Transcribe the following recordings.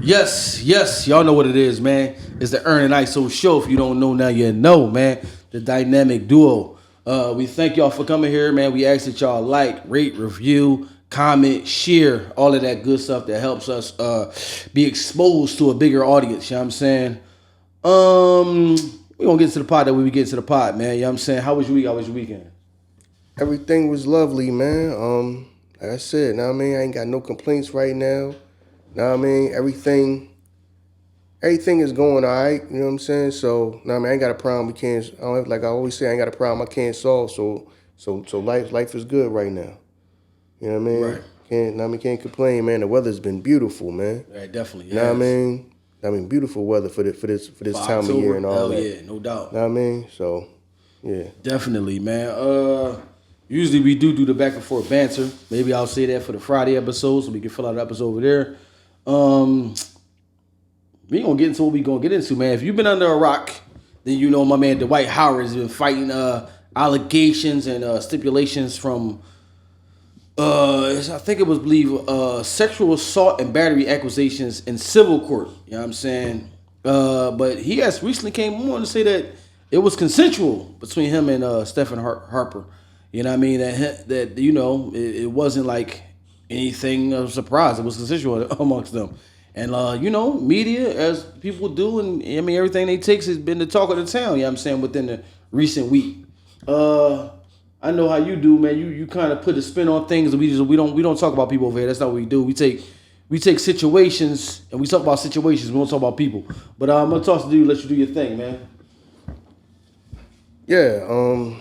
Yes, y'all know what it is, man. It's the Ern and Iso show. If you don't know now, you know, man. The dynamic duo. We thank y'all for coming here, man. We ask that y'all like, rate, review, comment, share, all of that good stuff that helps us be exposed to a bigger audience. You know what I'm saying? We gonna get to the pod that we get to the pod, man. You know what I'm saying? How was your week? How was your weekend? Everything was lovely, man. Like I said, know what I mean, I ain't got no complaints right now. Know what I mean, everything is going all right. You know what I'm saying? So, know what I mean, I ain't got a problem. Like I always say, I ain't got a problem I can't solve. So life is good right now. You know what I mean? Right. Can't complain, man. The weather's been beautiful, man. Right, definitely. You know what I mean? Beautiful weather for this time of year and all Hell that. yeah, no doubt. Know what I mean? So, yeah. Definitely, man. Usually we do the back and forth banter. Maybe I'll say that for the Friday episode so we can fill out the episode over there. We gonna get into what we gonna get into, man. If you've been under a rock, then you know my man Dwight Howard has been fighting allegations and stipulations from I think it was sexual assault and battery accusations in civil court. You know what I'm saying? But he has recently came on to say that it was consensual between him and Stephen Harper. You know what I mean? That you know it wasn't like anything of surprise. It was consensual amongst them. And you know, media, as people do, and I mean everything they takes has been the talk of the town. You know what I'm saying? Within the recent week. I know how you do, man. You kind of put a spin on things, and we don't talk about people over here. That's not what we do. We take situations and we talk about situations. We don't talk about people. But I'm gonna toss it to you. Let you do your thing, man. Yeah.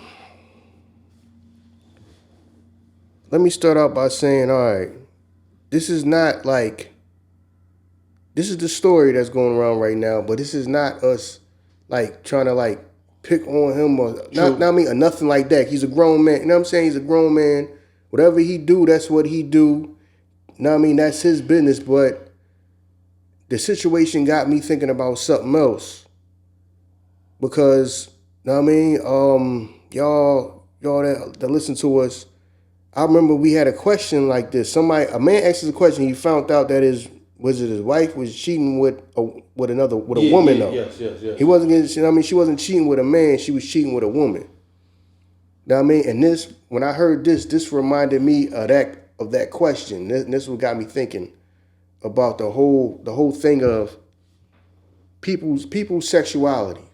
Let me start out by saying, all right, this is the story that's going around right now, but this is not us like trying to like pick on him or or nothing like that. He's a grown man. You know what I'm saying? He's a grown man. Whatever he do, that's what he do. You know what I mean? That's his business. But the situation got me thinking about something else. Because, you know what I mean? Y'all that listen to us, I remember we had a question like this. A man asked us a question. He found out that his wife was cheating with a woman though. Yes. He wasn't getting, you know what I mean? She wasn't cheating with a man. She was cheating with a woman. You know what I mean? And when I heard this reminded me of that question. This what got me thinking about the whole thing of people's sexuality. You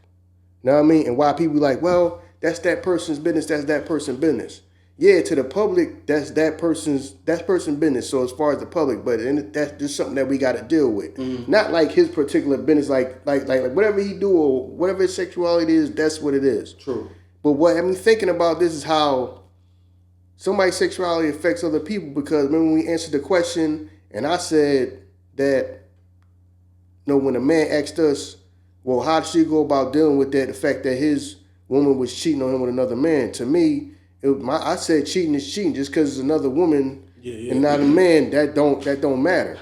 know what I mean? And why people like, well, that's that person's business. That's that person's business. Yeah, to the public, that's person's business. So as far as the public, but that's just something that we got to deal with. Mm-hmm. Not like his particular business, like whatever he do or whatever his sexuality is, that's what it is. True. But what I'm thinking about this is how somebody's sexuality affects other people. Because remember when we answered the question, and I said that, you know, when a man asked us, well, how did she go about dealing with that? The fact that his woman was cheating on him with another man. To me, I said cheating is cheating. Just because it's another woman and not a man, that don't matter.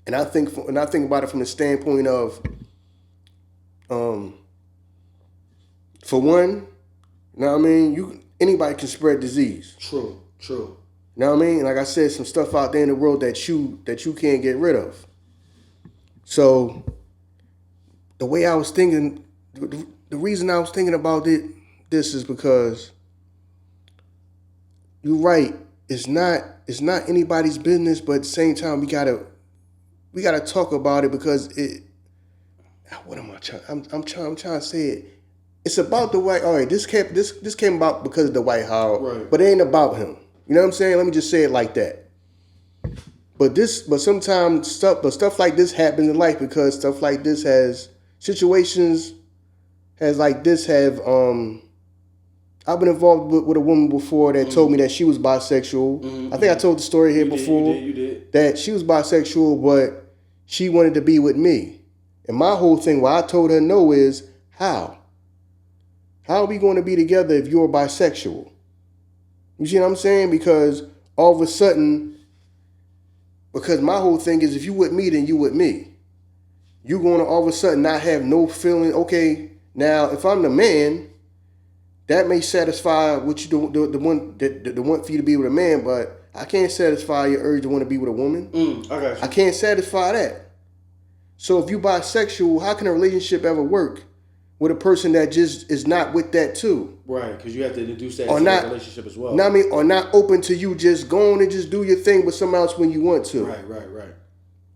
And I think about it from the standpoint of, for one, you know what I mean? Anybody can spread disease. True. You know what I mean? Like I said, some stuff out there in the world that you can't get rid of. So the way I was thinking, the reason I was thinking about this is because you're right. It's not anybody's business, but at the same time we gotta talk about it because it. What am I trying? I'm trying to say it. It's about the Dwight. All right, this came about because of the Dwight Howard, right. But it ain't about him. You know what I'm saying? Let me just say it like that. But sometimes stuff like this happens in life because stuff like this situations like this have. I've been involved with a woman before that told me that she was bisexual. Mm-hmm. I think I told the story here before. You did. That she was bisexual, but she wanted to be with me. And my whole thing, why I told her no is, how? How are we going to be together if you're bisexual? You see what I'm saying? Because all of a sudden, because my whole thing is if you with me, then you with me. You're going to all of a sudden not have no feeling. Okay, now if I'm the man, that may satisfy what you do, the want for you to be with a man, but I can't satisfy your urge to want to be with a woman. I got you. I can't satisfy that. So if you bisexual, how can a relationship ever work with a person that just is not with that too? Right, because you have to introduce that into the relationship as well. Know what I mean? Or not open to you just going and just do your thing with someone else when you want to. Right.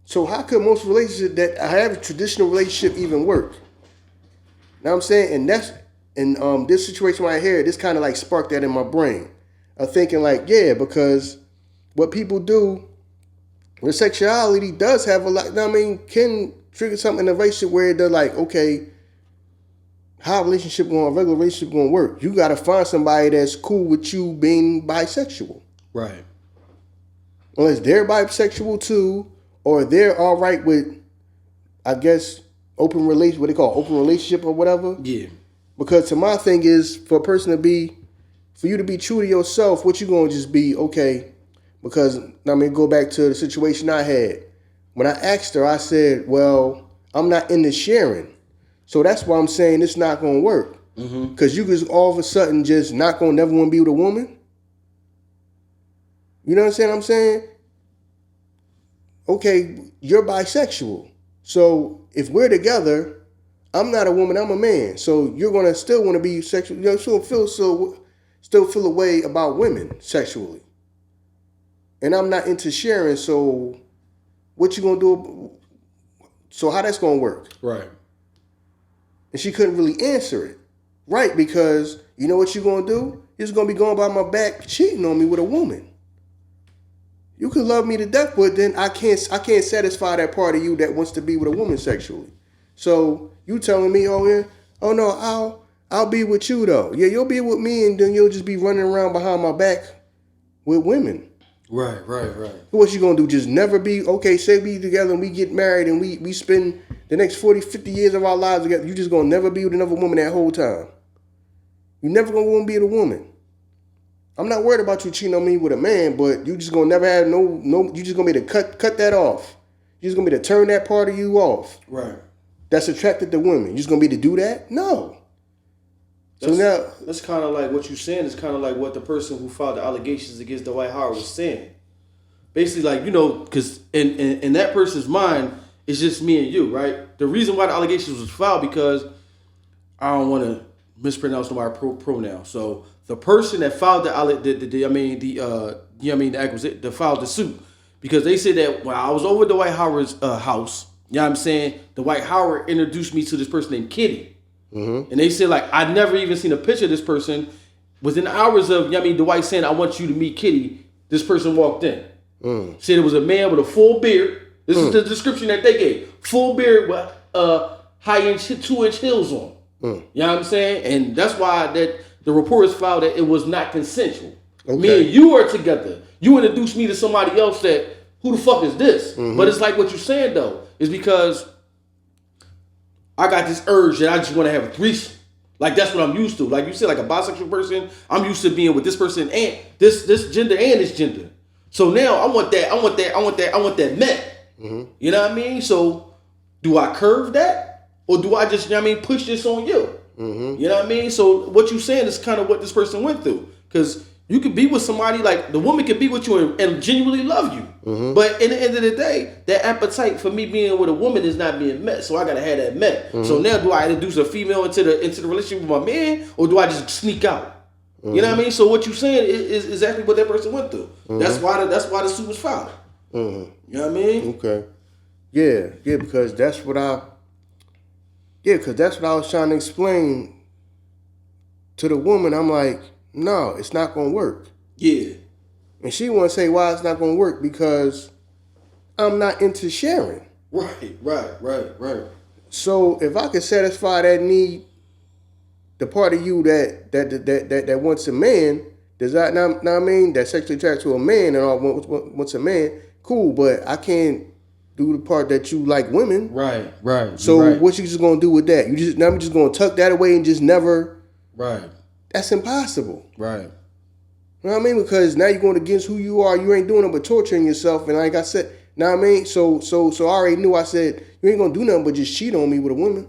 So how could most relationships that have a traditional relationship even work? Know what I'm saying? And that's this situation right here, this kind of like sparked that in my brain. I'm thinking like, yeah, because what people do with sexuality does have a lot, I mean, can trigger something in a relationship where they're like, okay, how a regular relationship going to work? You got to find somebody that's cool with you being bisexual. Right. Unless they're bisexual too, or they're all right with, I guess, open relationship or whatever. Yeah. Because to my thing is, for you to be true to yourself, what you going to just be, okay, because, I mean, go back to the situation I had. When I asked her, I said, well, I'm not into sharing. So that's why I'm saying it's not going to work. Because you just all of a sudden just not going to never want to be with a woman. You know what I'm saying? Okay, you're bisexual. So if we're together, I'm not a woman, I'm a man. So you're going to still want to be sexual. You know, still feel a way about women sexually. And I'm not into sharing, so what you going to do? So how that's going to work? Right. And she couldn't really answer it. Right, because you know what you're going to do? You're just going to be going by my back cheating on me with a woman. You can love me to death, but then I can't satisfy that part of you that wants to be with a woman sexually. So you telling me, oh yeah, oh no, I'll be with you though. Yeah, you'll be with me, and then you'll just be running around behind my back with women. Right. What you gonna do? Just never be, okay, say we together and we get married and we spend the next 40, 50 years of our lives together. You just gonna never be with another woman that whole time. You never gonna want to be with a woman. I'm not worried about you cheating on me with a man, but you just gonna never have no. You just gonna be to cut that off. You just gonna be to turn that part of you off. Right. That's attracted to women. You just gonna be to do that? No. That's kind of like what you're saying. Is kind of like what the person who filed the allegations against Dwight Howard was saying. Basically, like, you know, because in that person's mind, it's just me and you, right? The reason why the allegations was filed because I don't want to mispronounce my pronoun. So the person that filed filed the suit, because they said that when I was over at Dwight Howard's house, you know what I'm saying, Dwight Howard introduced me to this person named Kitty. And they said, like, I'd never even seen a picture of this person. Within hours of, Dwight saying, I want you to meet Kitty, this person walked in. Said it was a man with a full beard. This is the description that they gave. Full beard with high-inch 2-inch heels on. You know what I'm saying? And that's why that the reporters filed that it was not consensual. Okay. Me and you are together. You introduced me to somebody else that, who the fuck is this? But it's like what you're saying, though, is because I got this urge that I just want to have a threesome. Like, that's what I'm used to. Like you said, like a bisexual person, I'm used to being with this person and this gender and this gender. So now I want that met. You know what I mean? So do I curve that? Or do I just, push this on you? You know what I mean? So what you're saying is kind of what this person went through. Because you could be with somebody, like the woman could be with you and genuinely love you. But in the end of the day, that appetite for me being with a woman is not being met. So I got to have that met. So now do I introduce a female into the relationship with my man, or do I just sneak out? You know what I mean? So what you're saying is exactly what that person went through. That's why the suit was filed. You know what I mean? Okay. Yeah, because that's what I was trying to explain to the woman. I'm like, no, it's not gonna work. Yeah. And she wanna say why it's not gonna work, because I'm not into sharing. Right. So if I can satisfy that need, the part of you that wants a man, does that know what I mean? That sexually attracted to a man and all wants a man, cool, but I can't do the part that you like women. Right. So what you just gonna do with that? I'm just gonna tuck that away and just never. Right. That's impossible. Right. You know what I mean? Because now you're going against who you are. You ain't doing it but torturing yourself. And like I said, know what I mean? So I already knew. I said, you ain't gonna do nothing but just cheat on me with a woman.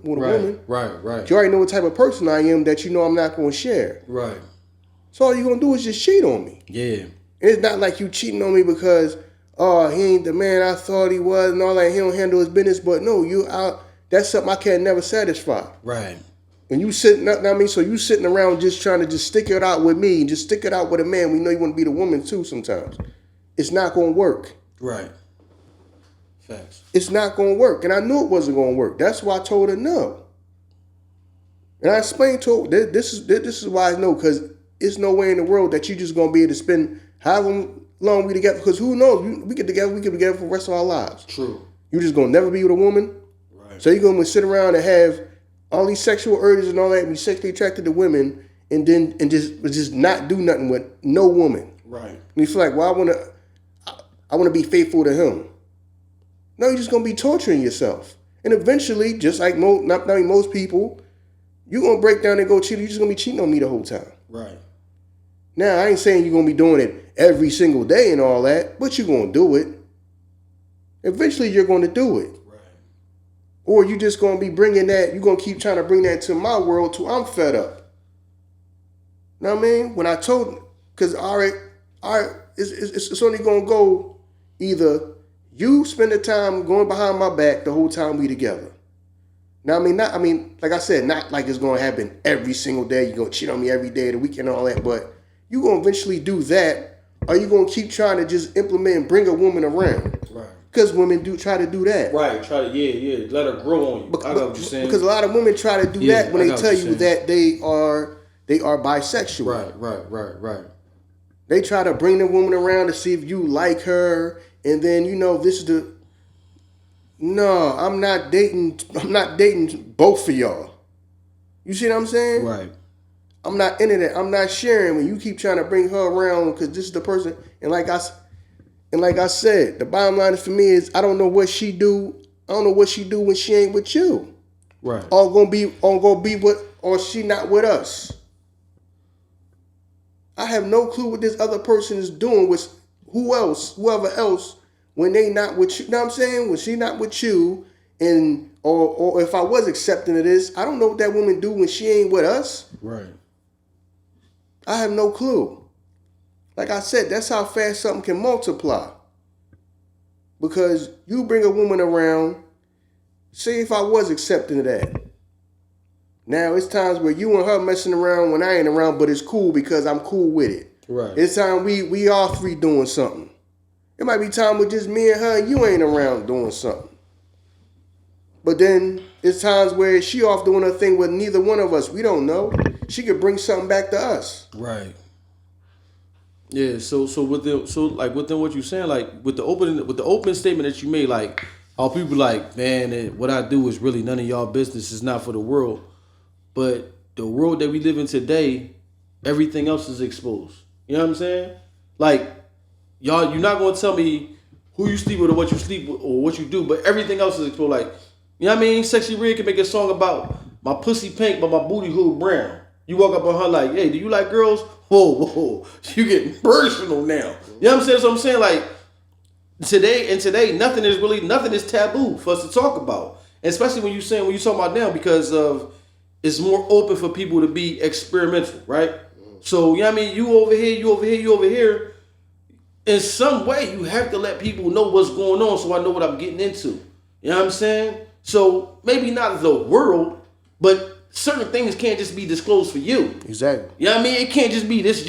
Right. You already know what type of person I am, that you know I'm not gonna share. Right. So all you're gonna do is just cheat on me. Yeah. And it's not like you cheating on me because oh, he ain't the man I thought he was and all that. He don't handle his business. But no, that's something I can never satisfy. Right. And you sitting up, I mean, so you sitting around just trying to just stick it out with me, just stick it out with a man. We know you want to be the woman too sometimes. It's not going to work. Right. Facts. It's not going to work. And I knew it wasn't going to work. That's why I told her no. And I explained to her, this is why I know, because it's no way in the world that you just going to be able to spend however long we together. Because who knows? We get together for the rest of our lives. True. You just going to never be with a woman. Right. So you're going to sit around and have all these sexual urges and all that, and be sexually attracted to women, and just not do nothing with no woman. Right. And you feel like, well, I want to be faithful to him. No, you're just gonna be torturing yourself, and eventually, just like not most people, you're gonna break down and go cheat. You're just gonna be cheating on me the whole time. Right. Now, I ain't saying you're gonna be doing it every single day and all that, but you're gonna do it. Eventually, you're gonna do it. Or you just going to be bringing that, you're going to keep trying to bring that to my world till I'm fed up. You know what I mean? When I told, because it's only going to go either you spend the time going behind my back the whole time we together. Now, like I said, not like it's going to happen every single day. You're going to cheat on me every day of the week and all that, but you're going to eventually do that, or you're going to keep trying to just implement and bring a woman around. Right. Because women do try to do that. Right, let her grow on you. I know what you're saying. Because a lot of women try to do that when they tell you that they are bisexual. Right. They try to bring the woman around to see if you like her, and then no, I'm not dating both of y'all. You see what I'm saying? Right. I'm not into that. I'm not sharing when you keep trying to bring her around because this is the person, and like I said, the bottom line for me is I don't know what she do. I don't know what she do when she ain't with you. Right. Or gonna be with, or she not with us. I have no clue what this other person is doing with whoever else, when they not with you. You know what I'm saying? When she not with you, and or if I was accepting of this, I don't know what that woman do when she ain't with us. Right. I have no clue. Like I said, that's how fast something can multiply. Because you bring a woman around, say if I was accepting of that. Now it's times where you and her messing around when I ain't around, but it's cool because I'm cool with it. Right. It's time we all three doing something. It might be time with just me and her and you ain't around doing something. But then it's times where she off doing her thing with neither one of us. We don't know. She could bring something back to us. Right. Yeah, so within what you're saying, like with the open statement that you made, like how people like, man, what I do is really none of y'all business. It's not for the world, but the world that we live in today, everything else is exposed. You know what I'm saying? Like y'all, you're not gonna tell me who you sleep with or what you sleep with or what you do, but everything else is exposed. Like, you know what I mean? Sexy Red can make a song about my pussy pink but my booty hole brown. You walk up on her like, hey, do you like girls? Whoa, you getting personal now. You know what I'm saying? So I'm saying, like, today, nothing is taboo for us to talk about. And especially when you talk about now, because of it's more open for people to be experimental, right? So, you know what I mean? You over here. In some way, you have to let people know what's going on so I know what I'm getting into. You know what I'm saying? So maybe not the world, but certain things can't just be disclosed for you. Exactly. You know what I mean? It can't just be this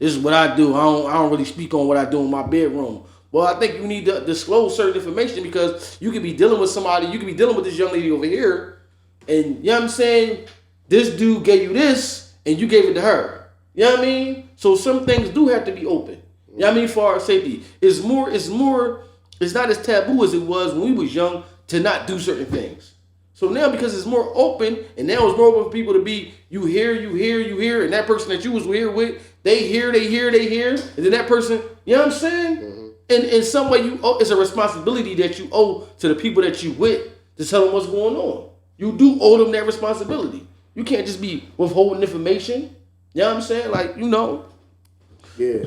is what I do. I don't really speak on what I do in my bedroom. Well, I think you need to disclose certain information because you could be dealing with somebody, you could be dealing with this young lady over here, and you know what I'm saying? This dude gave you this and you gave it to her. You know what I mean? So some things do have to be open. You know what I mean? For our safety. It's not as taboo as it was when we was young to not do certain things. So now, because it's more open, and now it's more open for people to be, you hear, and that person that you was here with, they hear, and then that person, you know what I'm saying? Mm-hmm. And in some way, it's a responsibility that you owe to the people that you with to tell them what's going on. You do owe them that responsibility. You can't just be withholding information. You know what I'm saying? Like, you know. Yeah.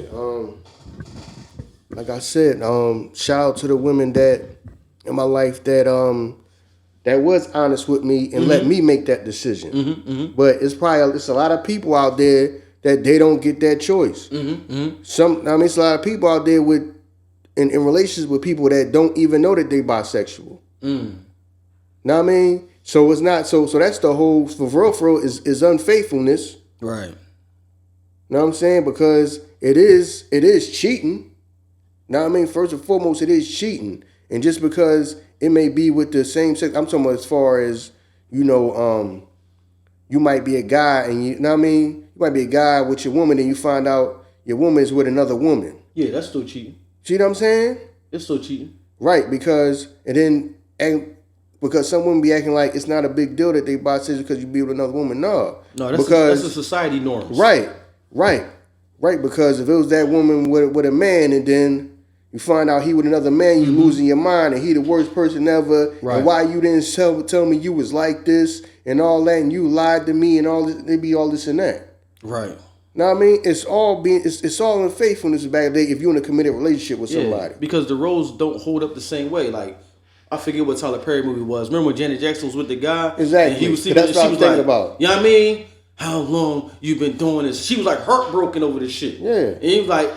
Like I said, shout out to the women that in my life that was honest with me and let me make that decision. Mm-hmm, mm-hmm. But it's a lot of people out there that they don't get that choice. Mm-hmm, mm-hmm. It's a lot of people out there with in relationships with people that don't even know that they bisexual. Know what I mean? So it's not so that's the whole for real is unfaithfulness. Right. Know what I'm saying? Because it is cheating. Know what I mean? First and foremost, it is cheating. And just because it may be with the same sex, I'm talking about as far as, you might be a guy and you know what I mean? You might be a guy with your woman and you find out your woman is with another woman. Yeah, that's still cheating. See what I'm saying? It's still cheating. Right, because some women be acting like it's not a big deal that they bisexual because you be with another woman. No, that's a society norm. Right. Because if it was that woman with a man and then you find out he with another man, you losing your mind and he the worst person ever. Right. And why you didn't tell me you was like this and all that and you lied to me and all this, they be all this and that. Right. Know what I mean? It's all in faithfulness back then if you're in a committed relationship with somebody. Because the roles don't hold up the same way. Like, I forget what Tyler Perry movie was. Remember when Janet Jackson was with the guy? Exactly. And he was that's what I was thinking about. You know what I mean? How long you been doing this? She was like heartbroken over this shit. Yeah. And he was like,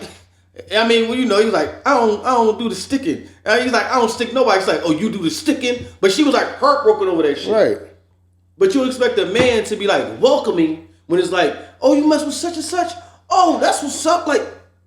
I mean, well, he was like, I don't do the sticking. And he's like, I don't stick nobody. He's like, oh, you do the sticking? But she was like heartbroken over that shit. Right. But you expect a man to be like welcoming when it's like, oh, you mess with such and such? Oh, that's what's up. Like,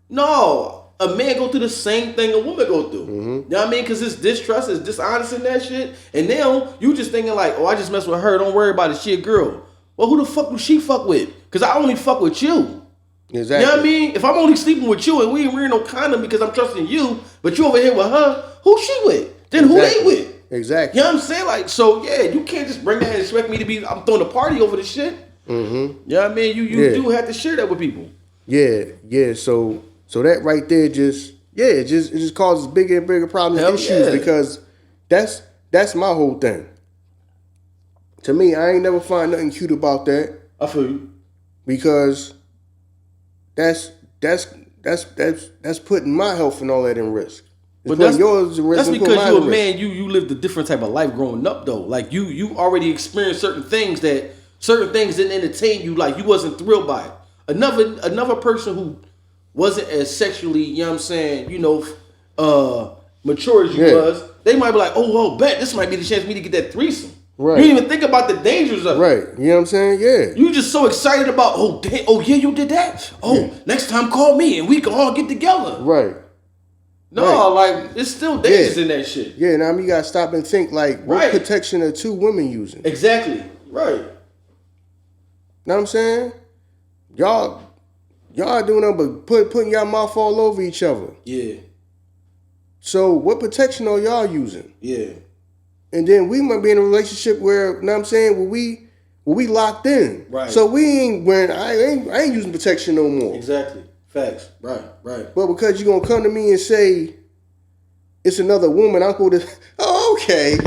no. A man go through the same thing a woman go through. You know what I mean? Because it's distrust, it's dishonest in that shit. And now you just thinking like, oh, I just mess with her. Don't worry about it. She a girl. Well, who the fuck do she fuck with? Because I only fuck with you. Exactly. You know what I mean? If I'm only sleeping with you and we ain't wearing no condom because I'm trusting you, but you over here with her, who she with? Then who they with? Exactly. You know what I'm saying? Like, so yeah, you can't just bring that and expect me to be, I'm throwing a party over this shit. You know what I mean? You do have to share that with people. Yeah. So that right there it just causes bigger and bigger problems and issues because that's my whole thing. To me, I ain't never find nothing cute about that. I feel you. Because that's putting my health and all that in risk. But that's yours in risk. That's because you're a man. You lived a different type of life growing up though. Like you already experienced certain things didn't entertain you. Like you wasn't thrilled by it. Another person who wasn't as sexually, you know what I'm saying, mature as you was, they might be like, oh, well, bet this might be the chance for me to get that threesome. Right. You didn't even think about the dangers of it. Right. You know what I'm saying? Yeah. You just so excited about, you did that? Oh, next time call me and we can all get together. Right. No, like, it's still dangerous in that shit. Yeah, now you gotta stop and think, like, what protection are two women using? Exactly. Right. Know what I'm saying? Y'all doing nothing but putting y'all mouth all over each other. Yeah. So what protection are y'all using? Yeah. And then we might be in a relationship where, you know what I'm saying, where we locked in. Right. So we ain't wearing, I ain't using protection no more. Exactly. Facts. Right. But because you're gonna come to me and say it's another woman, I'm going to, okay.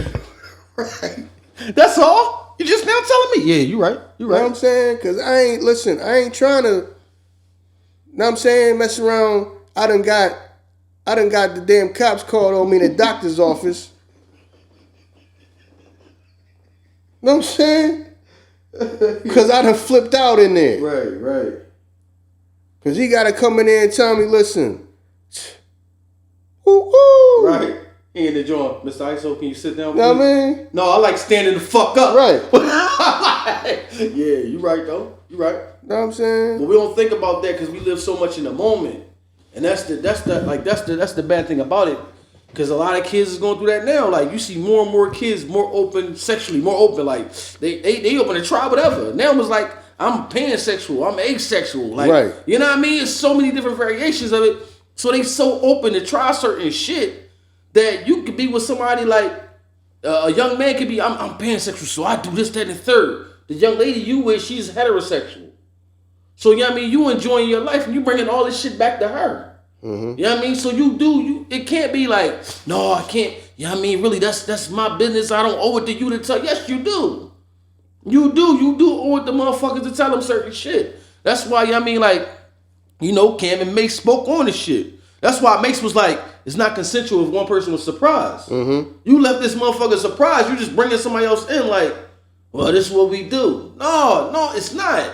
Right. That's all? You just now telling me? Yeah, you right. You know what I'm saying? Because I ain't trying to, know what I'm saying, mess around. I done got the damn cops called on me in the doctor's office. Know what I'm saying? Because I done flipped out in there. Right. Because he got to come in there and tell me, listen. Ooh. Right. He in the joint. Mr. Iso, can you sit down, please? Know what I mean? No, I like standing the fuck up. Right. Yeah, you right, though. You right. Know what I'm saying? But we don't think about that because we live so much in the moment. And that's the bad thing about it. Because a lot of kids is going through that now. Like, you see more and more kids more open sexually, more open. Like, they open to try whatever. Now it's like, I'm pansexual, I'm asexual. Like, right. You know what I mean? It's so many different variations of it. So they so open to try certain shit that you could be with somebody like, a young man could be, I'm pansexual, so I do this, that, and the third. The young lady you with, she's heterosexual. So, you know what I mean? You enjoying your life and you bringing all this shit back to her. Mm-hmm. You know what I mean? So it can't be like, no, I can't. You know what I mean? Really, that's my business. I don't owe it to you to tell. Yes, you do. You do owe it to motherfuckers to tell them certain shit. That's why, you know what I mean? Like, Cam and Mace spoke on this shit. That's why Mace was like, it's not consensual if one person was surprised. Mm-hmm. You left this motherfucker surprised. You just bringing somebody else in like, well, this is what we do. No, it's not.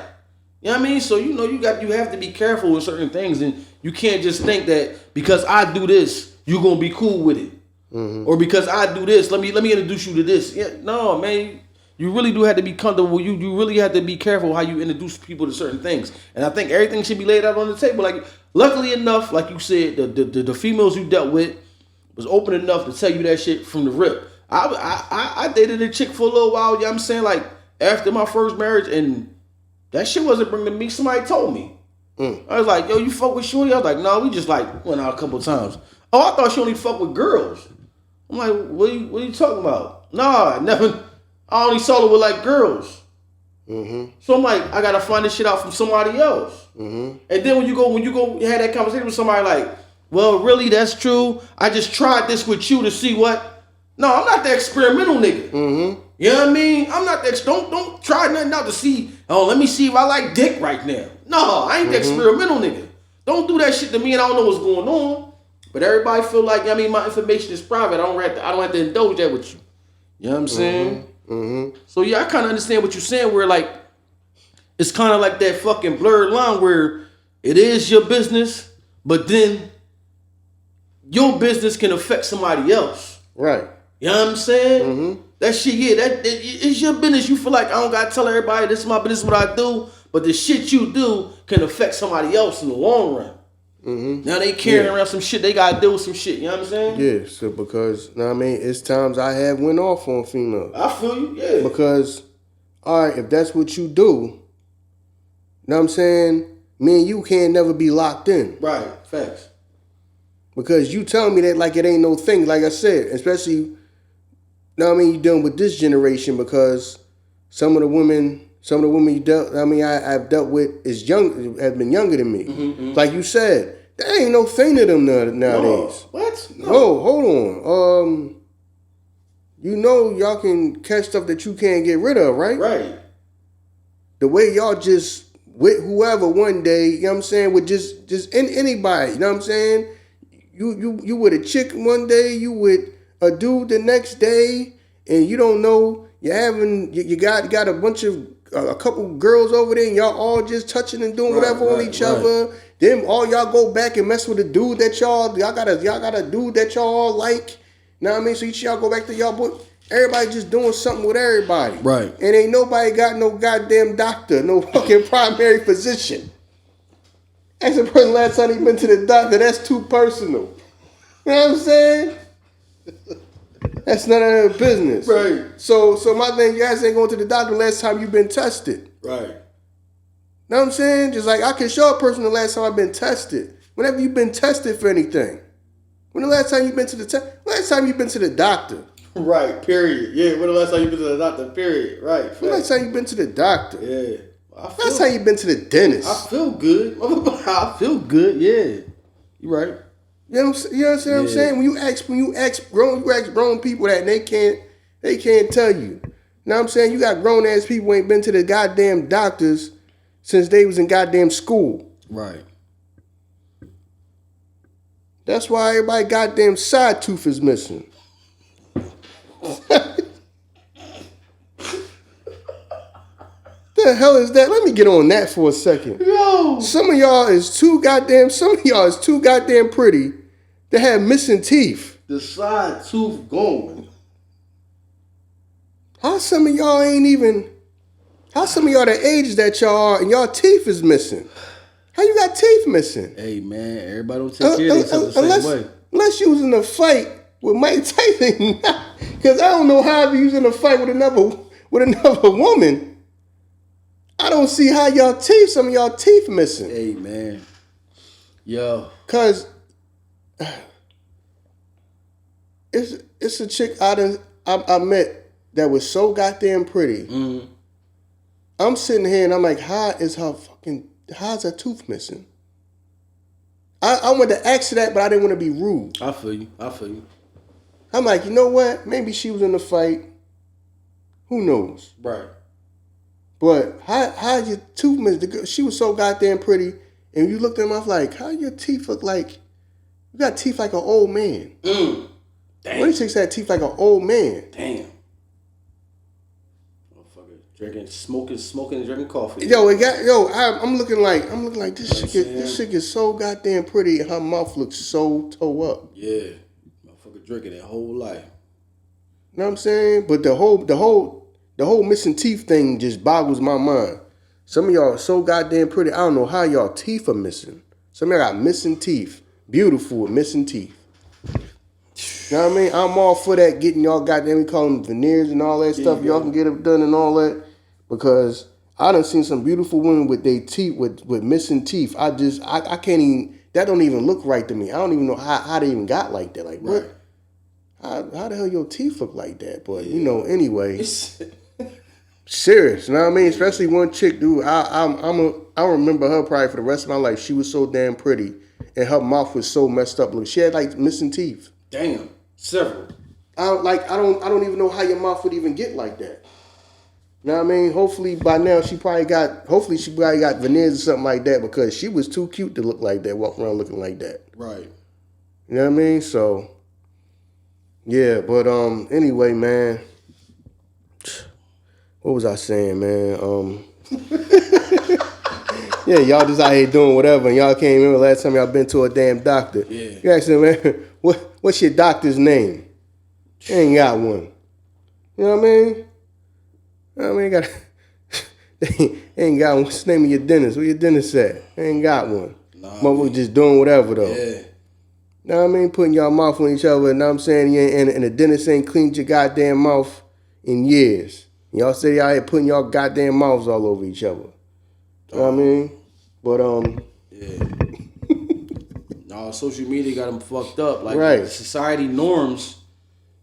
You know what I mean? So, you have to be careful with certain things, and you can't just think that because I do this, you gonna be cool with it. Or because I do this, let me introduce you to this. Yeah, no, man. You really do have to be comfortable. You really have to be careful how you introduce people to certain things. And I think everything should be laid out on the table. Like, luckily enough, like you said, the females you dealt with was open enough to tell you that shit from the rip. I dated a chick for a little while, you know what I'm saying? Like, after my first marriage, and that shit wasn't bringing to me. Somebody told me. I was like, yo, you fuck with Shorty? I was like, no, we just like went out a couple times. Oh, I thought she only fuck with girls. I'm like, what are you talking about? Nah, never. I only saw her with like girls. So I'm like, I gotta find this shit out from somebody else. And then when you go have that conversation with somebody like, well, really, that's true. I just tried this with you to see what. No, I'm not the experimental nigga. You know what I mean? I'm not the don't try nothing out to see. Oh, let me see if I like dick right now. No, I ain't the experimental nigga. Don't do that shit to me and I don't know what's going on. But everybody feel like, I mean, my information is private. I don't have to indulge that with you. You know what I'm saying? So yeah, I kind of understand what you're saying. Where like, it's kind of like that fucking blurred line where it is your business, but then your business can affect somebody else. Right. You know what I'm saying? That shit, yeah, that it's your business. You feel like I don't gotta tell everybody this is my business, what I do, but the shit you do can affect somebody else in the long run. Now they carrying around some shit, they gotta deal with some shit, you know what I'm saying? Yeah, so because, you know what I mean, it's times I have went off on females. I feel you, yeah. Because, all right, if that's what you do, you know what I'm saying, me and you can't never be locked in. Right, facts. Because you telling me that like it ain't no thing, like I said, especially, you know what I mean, you dealing with this generation because some of the women you dealt, I've dealt with have been younger than me. Like you said, there ain't no thing to them nowadays. No. What? No, hold on. You know y'all can catch stuff that you can't get rid of, right? Right. The way y'all just with whoever one day, you know what I'm saying, with just anybody, you know what I'm saying? You with a chick one day, you with a dude the next day, and you don't know you got a bunch of a couple girls over there, and y'all all just touching and doing whatever on each other. Then all y'all go back and mess with a dude that y'all got a dude that y'all like. You know what I mean? So each y'all go back to y'all boy. Everybody just doing something with everybody. Right. And ain't nobody got no goddamn doctor, no fucking primary physician. Ask a person last time he been to the doctor, that's too personal. You know what I'm saying? That's none of their business. Right. So my thing, you guys ain't going to the doctor last time you've been tested. Right. Know what I'm saying? Just like I can show a person the last time I've been tested. Whenever you've been tested for anything. When the last time you've been to the doctor? Right, period. Yeah, when the last time you've been to the doctor, period. Right. When the last time you've been to the doctor? Yeah. Last time you've been to the dentist? I feel good. I feel good, yeah. You right. You know what I'm saying? When you ask grown people that, and they can't tell you. You know what I'm saying? You got grown ass people who ain't been to the goddamn doctors since they was in goddamn school. Right. That's why everybody goddamn side tooth is missing. The hell is that? Let me get on that for a second. Yo. Some of y'all is too goddamn pretty to have missing teeth. The side tooth going. How some of y'all the age that y'all are and y'all teeth is missing? How you got teeth missing? Hey man, everybody don't take care of themselves the same way. Unless you was in a fight with Mike Tyson. Because I don't know how if you was in a fight with another woman. I don't see how some of y'all teeth missing. Hey man. Yo. Cause it's a chick I met that was so goddamn pretty. Mm-hmm. I'm sitting here and I'm like, how's her tooth missing? I wanted to ask her that, but I didn't want to be rude. I feel you. I'm like, you know what? Maybe she was in a fight. Who knows? Right. But how your tooth missing? She was so goddamn pretty, and you looked at her, I was like, how your teeth look like? You got teeth like an old man. Damn. What do you think that teeth like an old man? Damn. Motherfucker, smoking and drinking coffee. I'm looking like this chick is so goddamn pretty. Her mouth looks so toe up. Yeah. Motherfucker drinking their whole life. You know what I'm saying? But the whole missing teeth thing just boggles my mind. Some of y'all are so goddamn pretty. I don't know how y'all teeth are missing. Some of y'all got missing teeth. Beautiful with missing teeth. You know what I mean? I'm all for that, getting y'all goddamn, we call them veneers and all that stuff. Y'all can get it done and all that. Because I done seen some beautiful women with their teeth, with missing teeth. I can't even, that don't even look right to me. I don't even know how they even got like that. Like, what? How the hell your teeth look like that? But, you know, anyway. Serious, you know what I mean? Especially one chick, dude. I remember her probably for the rest of my life. She was so damn pretty, and her mouth was so messed up. Look, she had like missing teeth. Damn, several. I don't even know how your mouth would even get like that. You know what I mean? Hopefully by now she probably got veneers or something like that, because she was too cute to look like that, walk around looking like that. Right. You know what I mean? So yeah, but anyway, man. What was I saying, man? Yeah, y'all just out here doing whatever, and y'all can't remember last time y'all been to a damn doctor. Yeah. You ask them, man, what's your doctor's name? They ain't got one. You know what I mean? You know what I mean? They ain't got one. What's the name of your dentist? Where your dentist at? They ain't got one. Motherfuckers just doing whatever, though. Yeah. You know what I mean? Putting y'all mouth on each other, you know what I'm saying? And the dentist ain't cleaned your goddamn mouth in years. Y'all say y'all here putting y'all goddamn mouths all over each other. You know what I mean? But, yeah. No, social media got them fucked up. Like, right. Society norms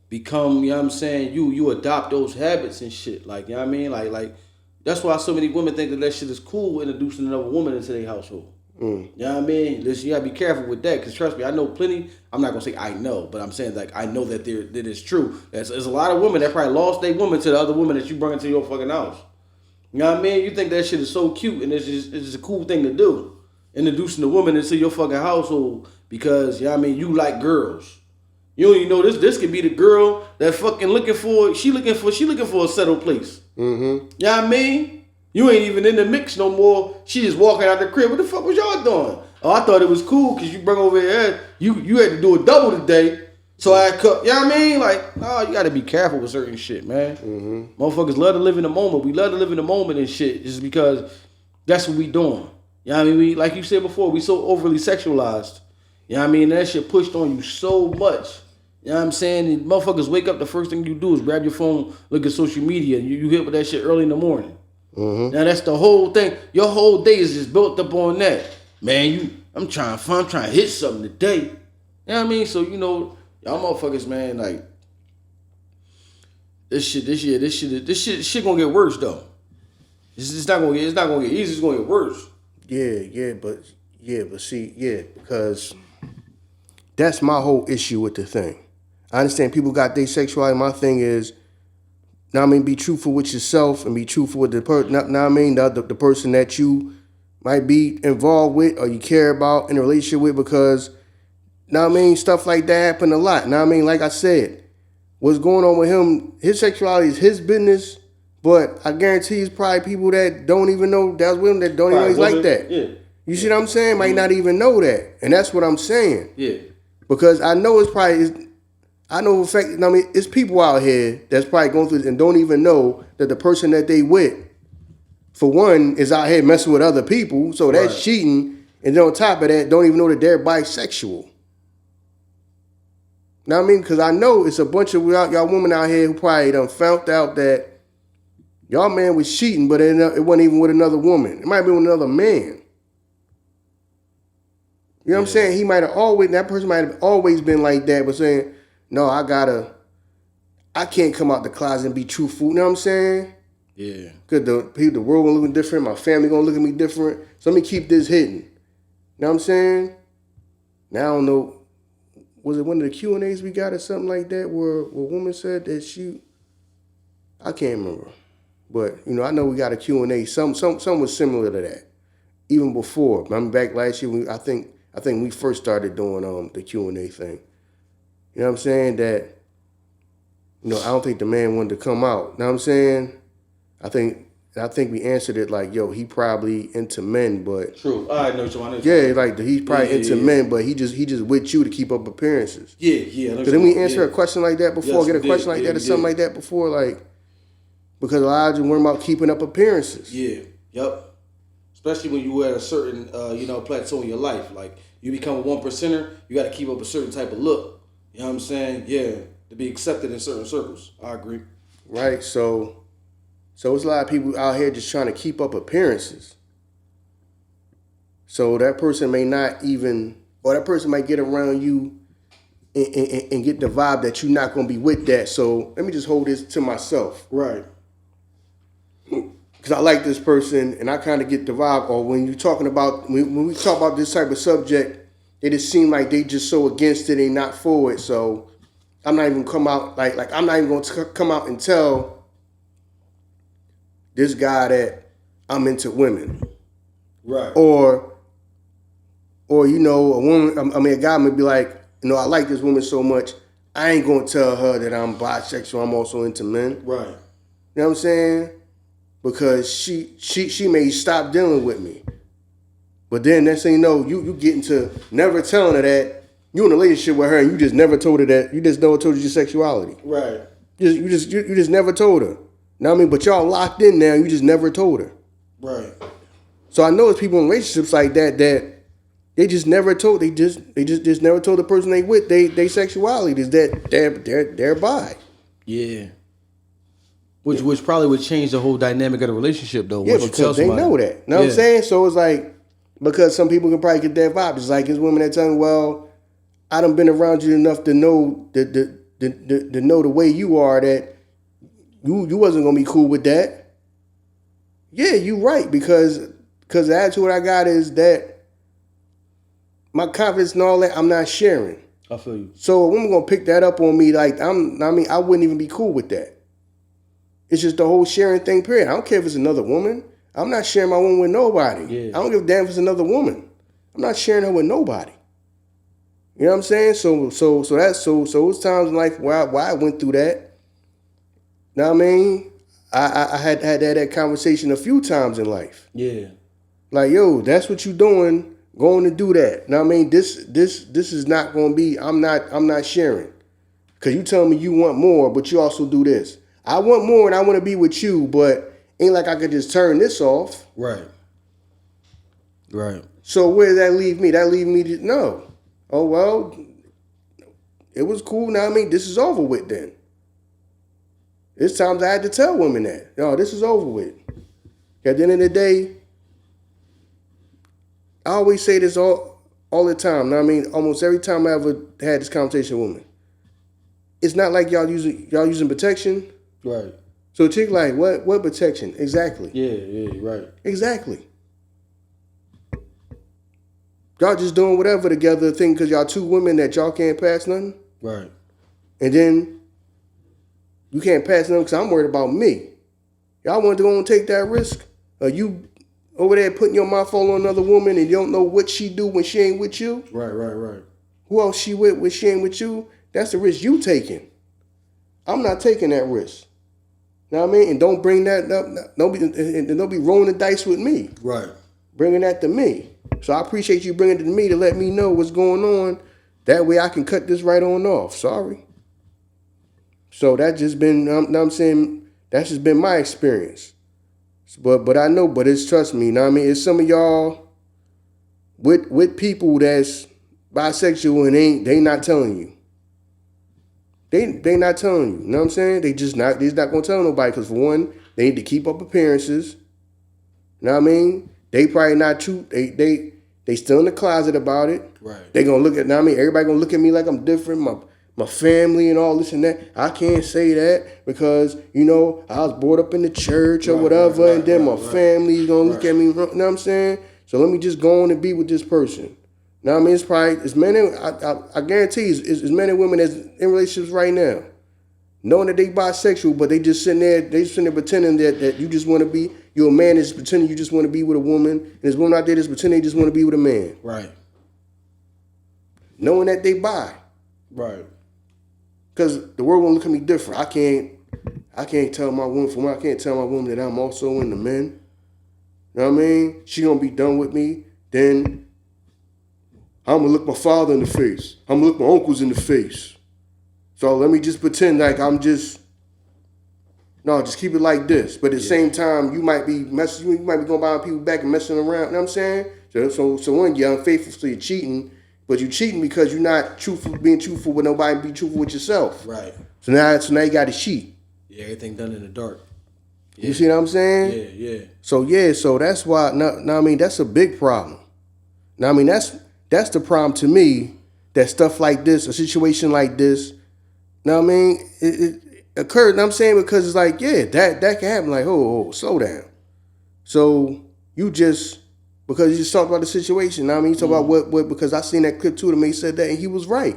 become, you know what I'm saying, you adopt those habits and shit. Like, you know what I mean? Like that's why so many women think that shit is cool, introducing another woman into their household. You know what I mean? Listen, you gotta be careful with that, because trust me, I know plenty. I'm not gonna say I know, but I'm saying, like, I know that it's true. There's a lot of women that probably lost their woman to the other woman that you bring into your fucking house. You know what I mean? You think that shit is so cute, and it's just a cool thing to do, introducing the woman into your fucking household, because, you know what I mean, you like girls. You don't even know this could be the girl that fucking looking for a settled place. Mm-hmm. You know what I mean? You ain't even in the mix no more. She just walking out the crib. What the fuck was y'all doing? Oh, I thought it was cool because you bring over here. You had to do a double today. So I cut. You know what I mean? Like, no, you got to be careful with certain shit, man. Mm-hmm. Motherfuckers love to live in the moment. We love to live in the moment and shit just because that's what we doing. You know what I mean? We, like you said before, we so overly sexualized. You know what I mean? That shit pushed on you so much. You know what I'm saying? And motherfuckers wake up, the first thing you do is grab your phone, look at social media, and you hit with that shit early in the morning. Mm-hmm. Now that's the whole thing. Your whole day is just built up on that. Man, I'm trying to hit something today. You know what I mean? So, you know, y'all motherfuckers, man, like, this shit gonna get worse though. It's not gonna get easy, it's gonna get worse. But see, because that's my whole issue with the thing. I understand people got their sexuality. My thing is, now I mean, be truthful with yourself and be truthful with the person. Now I mean, the person that you might be involved with or you care about in a relationship with, because now I mean, stuff like that happen a lot. Now I mean, like I said, what's going on with him, his sexuality is his business, but I guarantee it's probably people that don't even know that's with him that don't even know he's like that. Yeah. You see what I'm saying? Might not even know that, and that's what I'm saying. Yeah. Because I know it's probably. I know, in fact, I mean, it's people out here that's probably going through this and don't even know that the person that they with, for one, is out here messing with other people. So that's cheating. And then on top of that, don't even know that they're bisexual. Know what I mean? Because I know it's a bunch of y'all women out here who probably done found out that y'all man was cheating, but it wasn't even with another woman. It might be with another man. You know what I'm saying? That person might have always been like that, but saying, no, I can't come out the closet and be truthful. You know what I'm saying? Yeah. Because the world gonna look at me different. My family gonna look at me different. So let me keep this hidden. You know what I'm saying? Now I don't know. Was it one of the Q&As we got or something like that where a woman said that I can't remember. But, you know, I know we got a Q&A. Some was similar to that. Even before. Remember back last year, I think we first started doing the Q&A thing. You know what I'm saying? That, you know, I don't think the man wanted to come out. You know what I'm saying? I think I think we answered it like, yo, he probably into men, but True. I know you. Yeah, like he's probably into men, but he just with you to keep up appearances. Yeah. Because then we answer a question like that before, get a question like that or something like that before, like because a lot of you worry about keeping up appearances. Yeah. Yep. Especially when you at a certain plateau in your life, like you become a 1%er, you got to keep up a certain type of look. You know what I'm saying? Yeah, to be accepted in certain circles. I agree. Right. So it's a lot of people out here just trying to keep up appearances. So that person may not even, or that person might get around you and get the vibe that you're not going to be with that. So let me just hold this to myself. Right. Because I like this person and I kind of get the vibe. Or when you're talking about, when we talk about this type of subject, it just seem like they just so against it, they not for it. So I'm not even come out, like I'm not even going to come out and tell this guy that I'm into women. Right. Or you know, a guy may be like, you know, I like this woman so much, I ain't gonna tell her that I'm bisexual, I'm also into men. Right. You know what I'm saying? Because she may stop dealing with me. But then next thing you know, you get into never telling her that you in a relationship with her and you just never told her that, you just never told her your sexuality. Right. You just never told her. You know what I mean? But y'all locked in now, you just never told her. Right. So I know there's people in relationships like that they just never told they just never told the person they with they sexuality is that they're bi. Yeah. Which probably would change the whole dynamic of the relationship though. Yeah, because they know that. You know what I'm saying? So it's like because some people can probably get that vibe. It's like it's women that tell me, well, I done been around you enough to know to know the way you are that you wasn't gonna be cool with that. Yeah, you right, because the attitude I got is that my confidence and all that, I'm not sharing. I feel you. So a woman gonna pick that up on me like I wouldn't even be cool with that. It's just the whole sharing thing, period. I don't care if it's another woman. I'm not sharing my woman with nobody. Yeah. I don't give a damn if it's another woman. I'm not sharing her with nobody. You know what I'm saying? So it's times in life where I went through that. You know what I mean? I had that conversation a few times in life. Yeah. Like, yo, that's what you doing. Going to do that. Now I mean, this is not going to be. I'm not sharing, because you tell me you want more, but you also do this. I want more and I want to be with you, but ain't like I could just turn this off. Right. Right. So where does that leave me? That leave me to no. Oh well, it was cool. Now I mean, this is over with. Then it's times I had to tell women that no, this is over with. At the end of the day. I always say this all the time. I mean, almost every time I ever had this conversation with women, it's not like y'all using protection. Right. So a chick like, what protection? Exactly. Yeah, right. Exactly. Y'all just doing whatever together, thinking because y'all two women that y'all can't pass nothing. Right. And then you can't pass nothing because I'm worried about me. Y'all want to go and take that risk? Or you over there putting your mouth all on another woman and you don't know what she do when she ain't with you? Right. Who else she with when she ain't with you? That's the risk you taking. I'm not taking that risk. You know what I mean? And don't bring that up. Don't be rolling the dice with me. Right. Bringing that to me. So I appreciate you bringing it to me to let me know what's going on. That way I can cut this right on off. Sorry. So that just been, I'm saying, that's just been my experience. But I know, but it's, trust me, you know what I mean? It's some of y'all with people that's bisexual and they not telling you. They not telling you. You know what I'm saying? They just not gonna tell nobody, because for one, they need to keep up appearances. You know what I mean? They probably not true. They still in the closet about it. Right. They gonna look at, you know what I mean? Everybody gonna look at me like I'm different. My family and all this and that. I can't say that because, you know, I was brought up in the church or whatever, and then my family's gonna look at me. You know what I'm saying? So let me just go on and be with this person. Now I mean, it's men. I guarantee it's men and women that's in relationships right now, knowing that they bisexual, but they just sitting there pretending that you just want to be. You're a man that's pretending you just want to be with a woman, and there's women out there that's pretending they just want to be with a man. Right. Knowing that they bi. Right. Because the world won't look at me different. I I can't tell my woman, for one, I can't tell my woman that I'm also into men. You know what I mean? She gonna be done with me. Then I'm gonna look my father in the face. I'm gonna look my uncles in the face. So let me just pretend like I'm just, no, just keep it like this. But at the same time, you might be going behind people back and messing around. You know what I'm saying? So one, you're unfaithful, so you're cheating. But you're cheating because you're not being truthful with nobody, be truthful with yourself. Right. So now you got to cheat. Yeah, everything done in the dark. Yeah. You see what I'm saying? Yeah. So that's why. Now I mean, that's a big problem. Now I mean, that's the problem to me. That stuff like this, a situation like this. Now I mean, it occurred. Know what I'm saying, because it's like, yeah, that can happen. Like, oh, slow down. So you just. Because you just talked about the situation. Now I mean, you talk about what because I seen that clip too. The man said that, and he was right.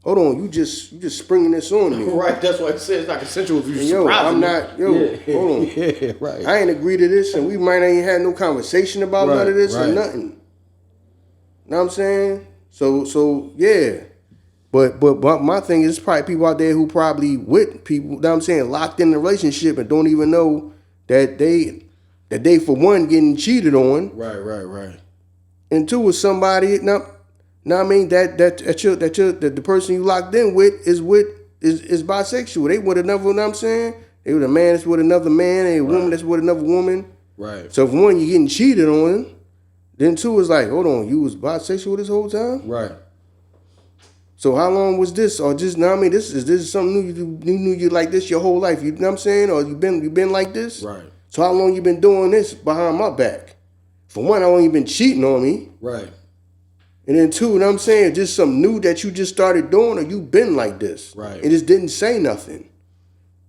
Hold on, you just springing this on me. Right, that's what it says. It's not consensual if you yo, I'm not. Yo, hold on. Yeah, right. I ain't agree to this, and we might ain't had no conversation about none of this or nothing. Know what I'm saying? So yeah. But my thing is, probably people out there who probably with people. Know what I'm saying, locked in a relationship and don't even know that they for one getting cheated on. Right. And two is somebody now I mean that the person you locked in with is bisexual. They with another, you know what I'm saying? They with a man that's with another man, and a woman that's with another woman. Right. So if one, you're getting cheated on, then two is like, hold on, you was bisexual this whole time? Right. So how long was this? Or just now I mean this is something new, you knew you like this your whole life, you know what I'm saying? Or you been like this? Right. So how long you been doing this behind my back? For one, how long you been cheating on me? Right. And then two, you know what I'm saying, just something new that you just started doing, or you been like this. Right. And just didn't say nothing.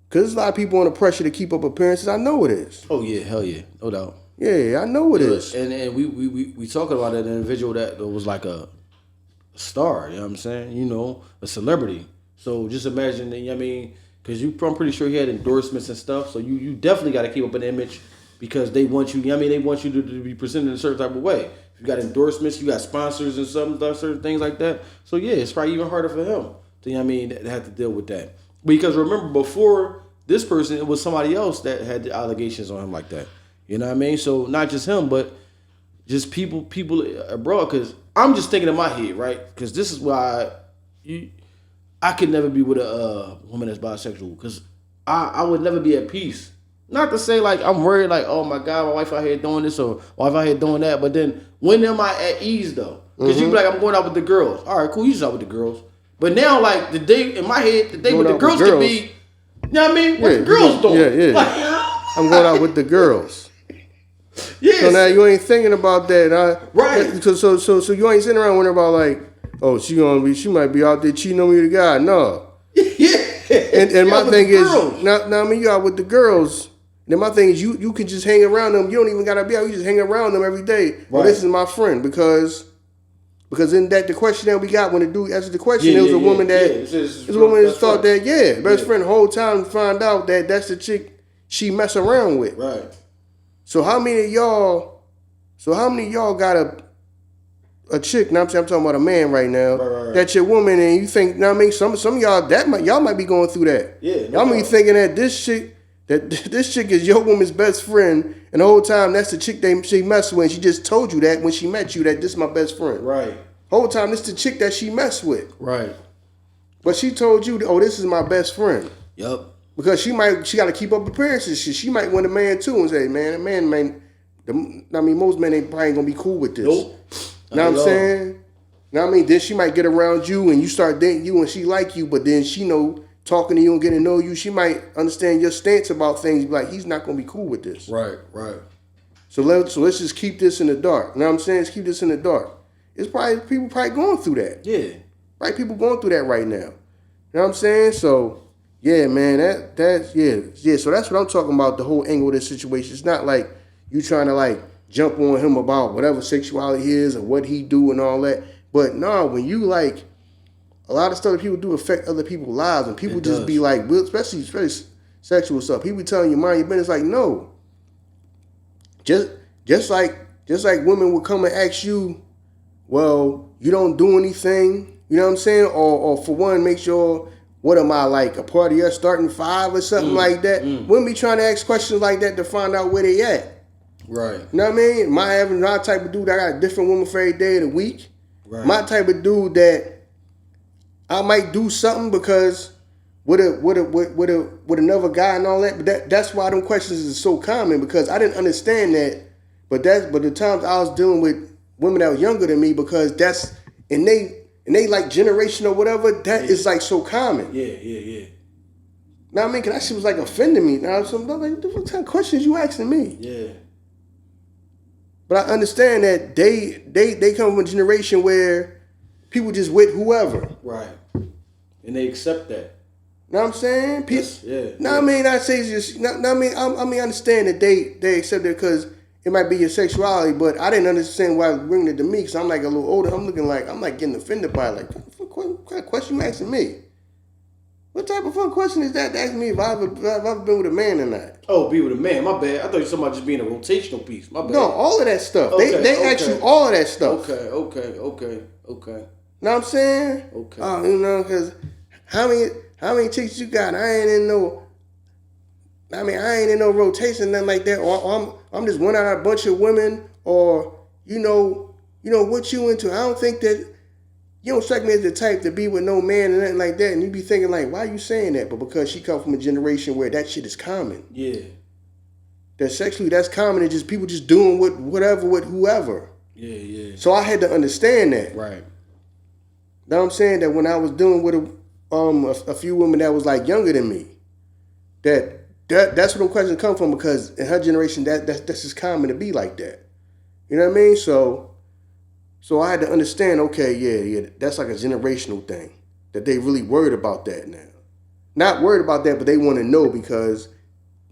Because there's a lot of people under pressure to keep up appearances. I know it is. Oh yeah, hell yeah, no doubt. Yeah, I know it is. And we talking about an individual that was like a star, you know what I'm saying? You know, a celebrity. So just imagine, you know what I mean? Because I'm pretty sure he had endorsements and stuff. So you definitely got to keep up an image because they want you. I mean, they want you to be presented in a certain type of way. If you got endorsements, you got sponsors and certain things like that. So yeah, it's probably even harder for him to, you know what I mean, to have to deal with that. Because remember, before this person, it was somebody else that had the allegations on him like that. You know what I mean? So not just him, but just people abroad. Because I'm just thinking in my head, right? Because this is why I could never be with a woman that's bisexual because I would never be at peace. Not to say like I'm worried like, oh my God, my wife out here doing this or my wife out here doing that. But then when am I at ease though? Because you be like, I'm going out with the girls. All right, cool, you just out with the girls. But now like the day in my head, the day with the girls could be, you know what I mean? What the girls doing? Yeah. Like, I'm going out with the girls. Yes. So now you ain't thinking about that. Right. So you ain't sitting around wondering about like, oh, she might be out there cheating on me with a guy. No. Yeah. And my thing is, now I mean, you out with the girls. Then my thing is, you can just hang around them. You don't even gotta be out. You just hang around them every day. Right. Well, this is my friend because in that the question that we got when the dude answered the question, there was a woman that thought that best friend the whole time find out that that's the chick she mess around with. Right. So how many of y'all got a chick? Now I'm talking about a man right now. Right. That's your woman, and you think? Now I mean, some of y'all y'all might be going through that. Yeah. Y'all might be thinking that this chick is your woman's best friend, and the whole time that's the chick she messed with. And she just told you that when she met you that this is my best friend. Right. Whole time this the chick that she messed with. Right. But she told you, oh, this is my best friend. Yep. Because she got to keep up appearances. She might want a man too and say, man, most men ain't probably gonna be cool with this. Nope. Know what I'm saying? Now I mean, then she might get around you and you start dating you and she like you, but then she know talking to you and getting to know you, she might understand your stance about things. Like he's not gonna be cool with this. Right. So let's just keep this in the dark. You know what I'm saying? Let's keep this in the dark. It's probably people going through that. Yeah. Right. People going through that right now. You know what I'm saying? So. Yeah, man, that's yeah. So that's what I'm talking about, the whole angle of this situation. It's not like you trying to like jump on him about whatever sexuality is or what he do and all that. But no, when you like, a lot of stuff that people do affect other people's lives, and people just be like, especially sexual stuff. People telling you mind your business, like no. Just like women would come and ask you, well, you don't do anything, you know what I'm saying, or for one, make sure. what am I like, a part of your starting five or something like that? Wouldn't be trying to ask questions like that to find out where they at. Right. You know what I mean? My type of dude, I got a different woman for every day of the week. Right. My type of dude that I might do something because with another guy and all that. But that's why them questions is so common, because I didn't understand that. But the times I was dealing with women that was younger than me, because that's and they like generation or whatever, that is like so common. Yeah. Now I mean, cause that shit was like offending me. Now I'm like, what kind of questions you asking me? Yeah. But I understand that they come from a generation where people just with whoever. Right. And they accept that. Know what I'm saying? I mean, I say just. I mean, I understand that they accept it because it might be your sexuality, but I didn't understand why bringing it to me, because I'm like a little older. I'm like getting offended by it. Like, what kind of question you asking me? What type of fun question is that to ask me if I've ever been with a man or not? Oh, be with a man. My bad. I thought you were talking about just being a rotational piece. My bad. No, all of that stuff. Okay, they ask you all of that stuff. Okay. Know what I'm saying? Okay. Oh, because how many chicks you got? I ain't in no rotation, nothing like that. Or I'm just one out of a bunch of women, or you know what you into. I don't think that you don't strike me as the type to be with no man and nothing like that. And you be thinking like, why are you saying that? But because she come from a generation where that shit is common. Yeah. That sexually that's common, and just people just doing whatever with whoever. Yeah. So I had to understand that. Right. Now I'm saying that when I was dealing with a few women that was like younger than me, that's where the questions come from, because in her generation that's just common to be like that. You know what I mean? So I had to understand, okay, yeah, that's like a generational thing. That they really worried about that now. Not worried about that, but they want to know, because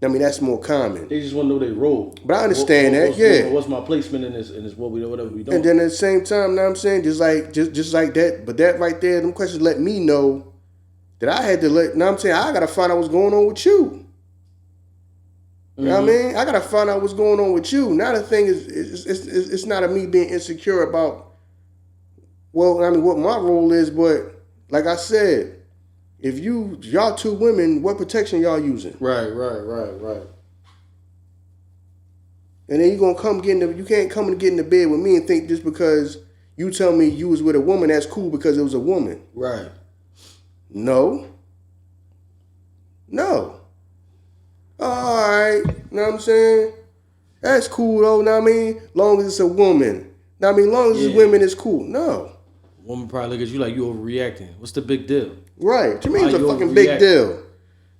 I mean that's more common. They just want to know their role. But I understand that, What's my placement in this whatever we doing. And then at the same time, now I'm saying just like that, but that right there, them questions let me know that I had to now I'm saying I gotta find out what's going on with you. You know what I mean? I gotta find out what's going on with you. Now the thing is, it's not a me being insecure about, well, I mean, what my role is, but like I said, if y'all two women, what protection y'all using? Right. And then you can't come and get in the bed with me and think just because you tell me you was with a woman, that's cool because it was a woman. Right. No. All right, know what I'm saying? That's cool though, know what I mean? Long as it's a woman. Know what I mean? Long as it's women, it's cool. No. Woman probably look at you like you overreacting. What's the big deal? Right. What you mean it's a fucking big deal?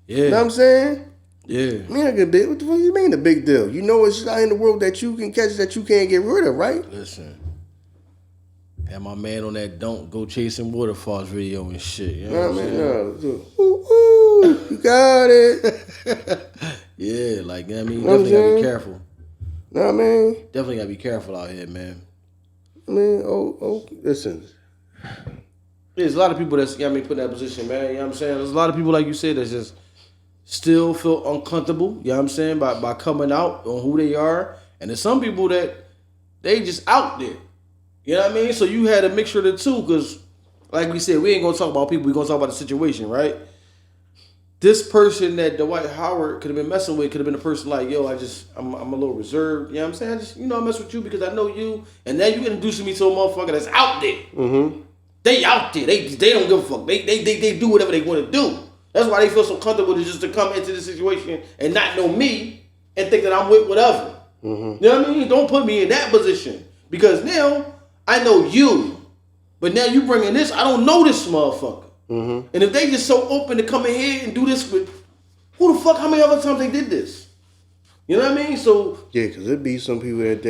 Yeah. Know what I'm saying? Yeah. What the fuck you mean a big deal? You know it's out in the world that you can catch that you can't get rid of, right? Listen. And my man on that don't go chasing waterfalls video and shit. You know what I'm saying? No. Ooh, you got it. Yeah, like, you know what I mean? Definitely gotta be careful. Know what I mean? Definitely gotta be careful out here, man. I mean, listen. There's a lot of people that's, you know what I mean, put in that position, man. You know what I'm saying? There's a lot of people, like you said, that just still feel uncomfortable, you know what I'm saying, by coming out on who they are. And there's some people that they just out there. You know what I mean? So you had a mixture of the two, because, like we said, we ain't gonna talk about people, we gonna talk about the situation, right? This person that Dwight Howard could have been messing with could have been a person like, yo, I'm a little reserved. You know what I'm saying? I mess with you because I know you. And now you introducing me to a motherfucker that's out there. Mm-hmm. They out there. They don't give a fuck. They do whatever they want to do. That's why they feel so comfortable to come into this situation and not know me and think that I'm with whatever. Mm-hmm. You know what I mean? Don't put me in that position. Because now I know you. But now you bringing this, I don't know this motherfucker. Mm-hmm. And if they just so open to come in here and do this with, who the fuck, how many other times they did this? You know what I mean? So yeah, because it'd be some people that's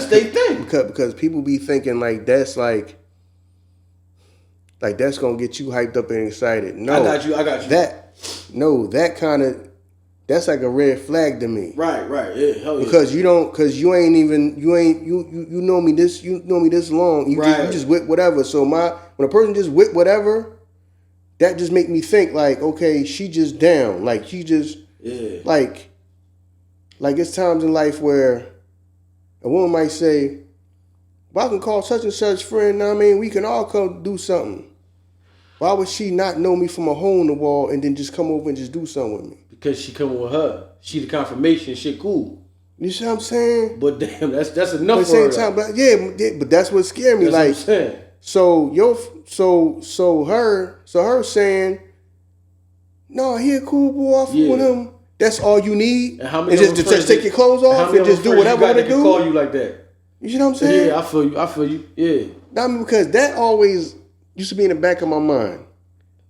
their thing. Because people be thinking like that's like that's gonna get you hyped up and excited. No, I got you. That's like a red flag to me. Right, yeah, hell yeah. Because you know me this long. You just with whatever. So when a person just with whatever, that just make me think like, okay, she just down. Like she just like it's times in life where a woman might say, well, I can call such and such friend, know what I mean? We can all come do something. Why would she not know me from a hole in the wall and then just come over and just do something with me? Because she coming with her. She the confirmation. Shit cool. You see what I'm saying? But damn, that's enough. But at the same time, but that's what scared me. That's like, what I'm saying. So her saying, no, he a cool boy. Off with him. That's all you need. And how many and just take your clothes off and just do whatever you want to do. Call you like that. You see what I'm saying? Yeah, I feel you. Yeah. I mean, because that always used to be in the back of my mind.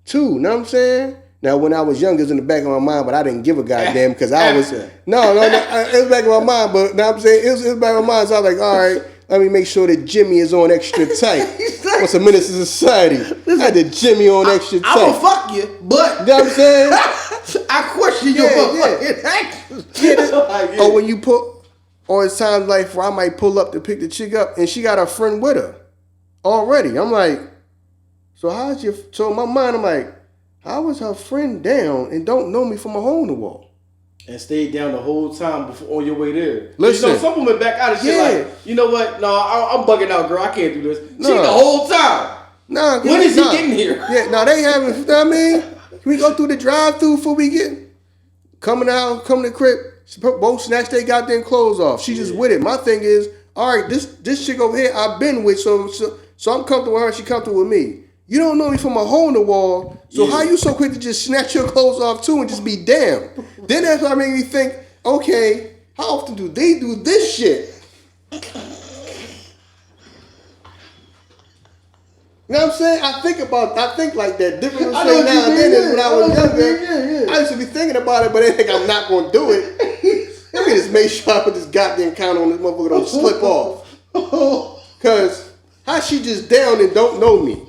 Too, you know what I'm saying? Now, when I was younger, it was in the back of my mind, but I didn't give a goddamn because I was... No, it was back of my mind, but you know what I'm saying? It was back of my mind, so I was like, all right, let me make sure that Jimmy is on extra tight. What's a menace to society? I had the Jimmy on extra tight. I'm gonna fuck you, but... You know what I'm saying? I question your motherfucking actions. Or when you put... Or it's times like where I might pull up to pick the chick up, and she got a friend with her already. I'm like... So in my mind, I'm like, how was her friend down and don't know me from a hole in the wall? And stayed down the whole time before on your way there. Listen. You know, some women back out of shit like, you know what? No, I'm bugging out, girl. I can't do this. She the whole time. Nah. When is he getting here? Yeah, no, they haven't, you know what I mean? We go through the drive-through before we get coming to the crib. Both snatch their goddamn clothes off. She just with it. My thing is, all right, this chick over here I've been with, so I'm comfortable with her, she comfortable with me. You don't know me from a hole in the wall, so how you so quick to just snatch your clothes off too and just be damn? Then that's what made me think, okay, how often do they do this shit? You know what I'm saying? I think like that different now and then than when I was younger. I used to be thinking about it, but I think I'm not going to do it. Let me just make sure I put this goddamn count on this motherfucker don't slip off. Because how she just down and don't know me?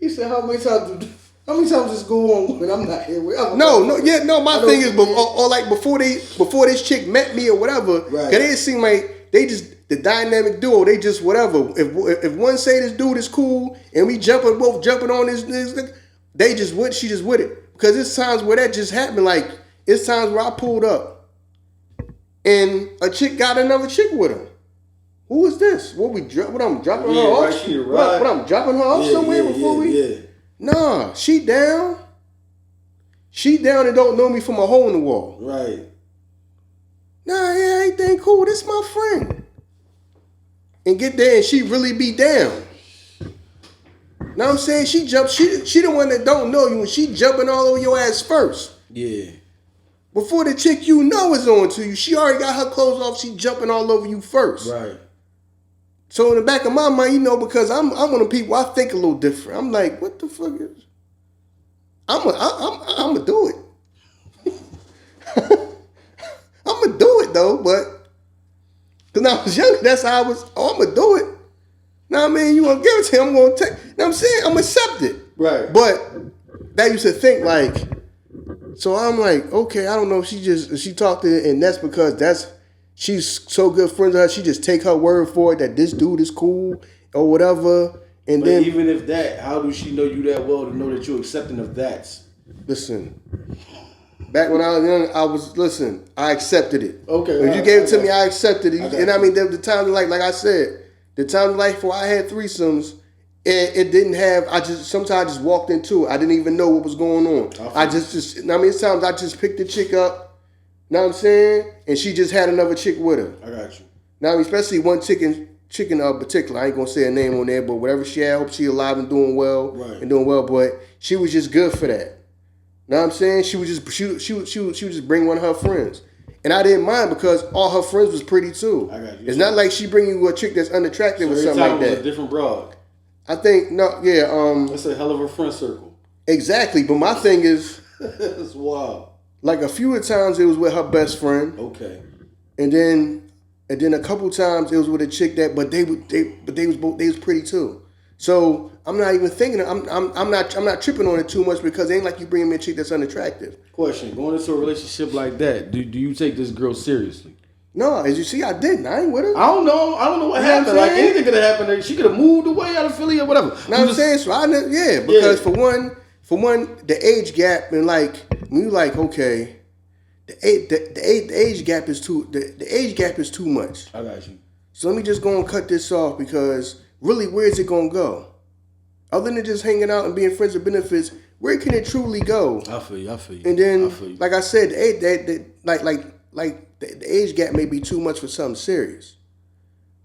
He said, how many times this go on when I'm not here? My thing is, or like before this chick met me or whatever, right. Cause it seemed like they just, the dynamic duo, they just whatever. If one say this dude is cool and we both jumping on this, they just with, she just with it. Because it's times where that just happened. Like, it's times where I pulled up and a chick got another chick with her. Who is this? What I'm dropping her off? What I'm dropping her off somewhere before we? Yeah. Nah, she down. She down and don't know me from a hole in the wall. Right. Nah, yeah, everything cool. This my friend. And get there and she really be down. Know what I'm saying? She the one that don't know you and she jumping all over your ass first. Yeah. Before the chick you know is on to you, she already got her clothes off, she jumping all over you first. Right. So in the back of my mind, you know, because I'm one of the people, I think a little different. I'm like, what the fuck is? I'm gonna do it. I'm gonna do it though, but because I was younger, that's how I was. I'm gonna do it. Now I mean, you gonna give it to him? I'm gonna take. You know what I'm saying? I'm gonna accept it. Right. But that used to think like. So I'm like, okay, I don't know if she talked to it, and that's because she's so good friends with her, she just take her word for it that this dude is cool or whatever. And but then even if that, how does she know you that well to know that you're accepting of that? Listen, back when I was young, I accepted it. Okay. When you gave it to me, I accepted it. And I mean, the times like I said, the times in life where I had threesomes, it didn't have. Sometimes I just walked into it. I didn't even know what was going on. Sometimes I just picked the chick up. Know what I'm saying? And she just had another chick with her. I got you. Now, especially one chick in particular. I ain't gonna say her name on there, but whatever she had, I hope she alive and doing well. Right. And doing well. But she was just good for that. Know what I'm saying? She would just bring one of her friends. And I didn't mind because all her friends was pretty too. I got you. It's not like she bring you a chick that's unattractive or something like that. Was a different broad. I think that's a hell of a friend circle. Exactly, but my thing is, it's wild. Like a few of times it was with her best friend. Okay. And then a couple times it was with a chick but they was pretty too. So I'm not even thinking. I'm not tripping on it too much because it ain't like you bringing me a chick that's unattractive. Question: going into a relationship like that, do you take this girl seriously? No, as you see, I didn't. I ain't with her. I don't know what happened. Like anything could have happened. She could have moved away out of Philly or whatever. Know what I'm saying? So because for one, the age gap and like when you like okay, the age gap is too much. I got you. So let me just go and cut this off because really, where is it gonna go? other than just hanging out and being friends with benefits, where can it truly go? I feel you. And then, like I said, the age gap may be too much for something serious.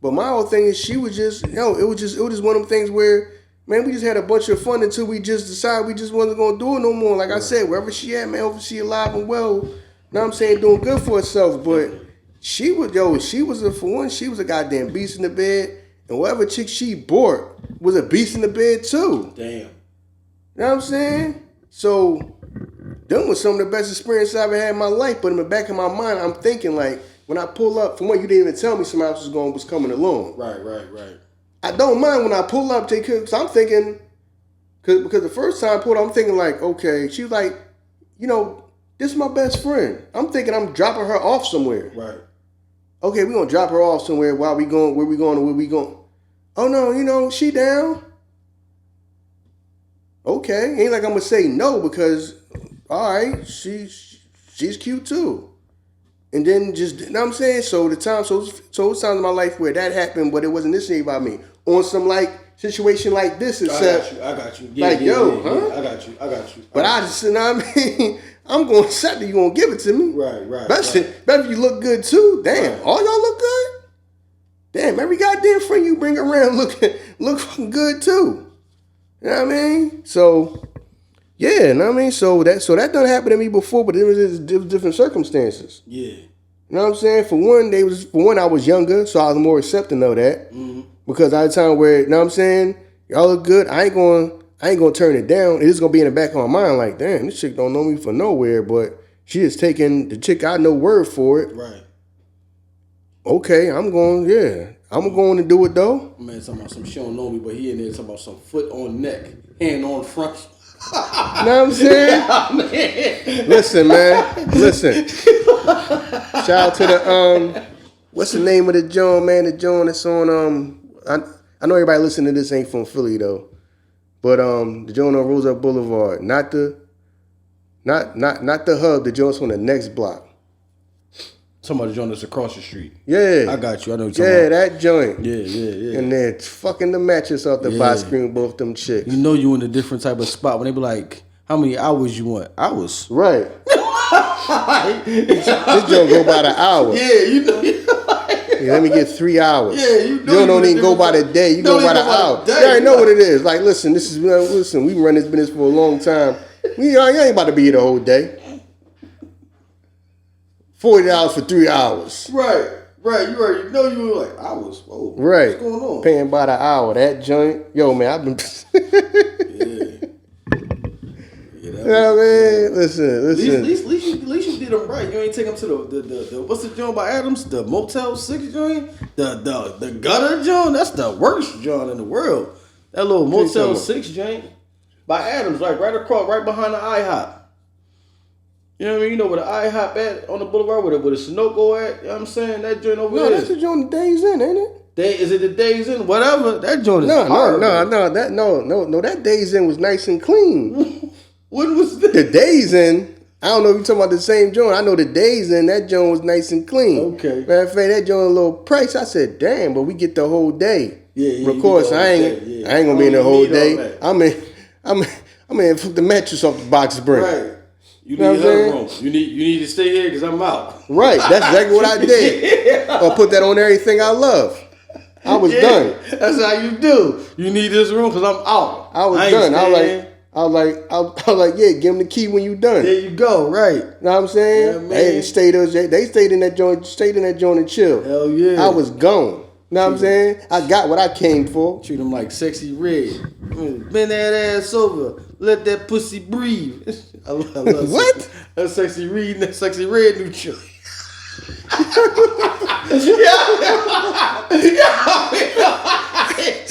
But my whole thing is, she was just, it was just one of them things where, man, we just had a bunch of fun until we just decided we just wasn't gonna do it no more. Like I said, wherever she at, man, hopefully she alive and well. You know what I'm saying, doing good for herself. But she was a goddamn beast in the bed, and whatever chick she bought was a beast in the bed too. Damn. You know what I'm saying? So, them was some of the best experiences I ever had in my life. But in the back of my mind, I'm thinking like, when I pull up, from what you didn't even tell me somebody else was coming along. Right. I don't mind when I pull up, because I'm thinking, because the first time I pulled up, I'm thinking like, okay, she was like, this is my best friend. I'm thinking I'm dropping her off somewhere. Right. Okay, we're going to drop her off somewhere. Where we going? Oh, no, she down. Okay. Ain't like I'm going to say no because, all right, she's cute too. And then just, you know what I'm saying? So it was times in my life where that happened, but it wasn't initiated by me. On some like situation like this, except I got you. Yeah, I got you. But I just, you know what I mean? I'm going to accept that you're going to give it to me. Right. Better if you look good too. Damn, right. All y'all look good? Damn, every goddamn friend you bring around look fucking good too. You know what I mean? So, yeah, you know what I mean? So that done happened to me before, but it was different circumstances. Yeah. You know what I'm saying? For one, I was younger, so I was more accepting of that. Mm-hmm. Because I had a time where, you know what I'm saying? Y'all look good. I ain't gonna turn it down. It is gonna be in the back of my mind like, damn, this chick don't know me for nowhere, but she is taking the chick I know word for it. Right. Okay, I'm going to do it though. Man, talking about some she don't know me, but he in there talking about some foot on neck, hand on front. You know what I'm saying? Yeah, man. Listen, man. Shout out to the what's the name of the joint, man? The joint that's on I know everybody listening to this ain't from Philly though. But the joint on Rosa Boulevard, not the hub, the joint's on the next block. Talking about the joint that's across the street. Yeah. I got you. I know what you're talking about. That joint. Yeah. And then fucking the mattress off the box screen, both them chicks. You know you in a different type of spot when they be like, how many hours you want? Hours? Right. This joint go by the hour. Yeah, you know. Yeah, let me get 3 hours. Yeah, you know. You don't even go by the day. You go by the hour. You already know what it is. Like, listen, we run this business for a long time. You ain't about to be here the whole day. $40 for 3 hours. Right. You already know you were like, hours. Whoa. Right. What's going on? Paying by the hour. That joint. Yo, man, I've been. You know what I mean? Listen. At least you did them right. You ain't take them to the what's the joint by Adams? The Motel 6 joint? The gutter joint? That's the worst joint in the world. That little Motel 6 joint by Adams, like right behind the IHOP. You know what I mean? You know where the IHOP at on the boulevard, where the Sunoco at? You know what I'm saying? That joint over there. No, that's the joint Days In, ain't it? Is it the Days In? Whatever. That joint is No. That Days In was nice and clean. When was that? The Days In, I don't know if you're talking about the same joint. I know the Days In, that joint was nice and clean. Okay. Matter of fact, that joint a little price. I said, damn, but we get the whole day. Yeah. But of course, I ain't gonna be in the whole day. I'm in the mattress off the box spring. Right. You need her room. You need to stay here because I'm out. Right. That's exactly what I did. I put that on everything I love. I was done. That's how you do. You need this room because I'm out. I was done. I was like, yeah, give them the key when you done. There you go. Right. Know what I'm saying? Yeah, man. They stayed in that joint and chill. Hell yeah. I was gone. Know what I'm saying? I got what I came for. Treat them like Sexy Red. Bend that ass over. Let that pussy breathe. I love What? That's Sexy Red. That Sexy Red new chick. This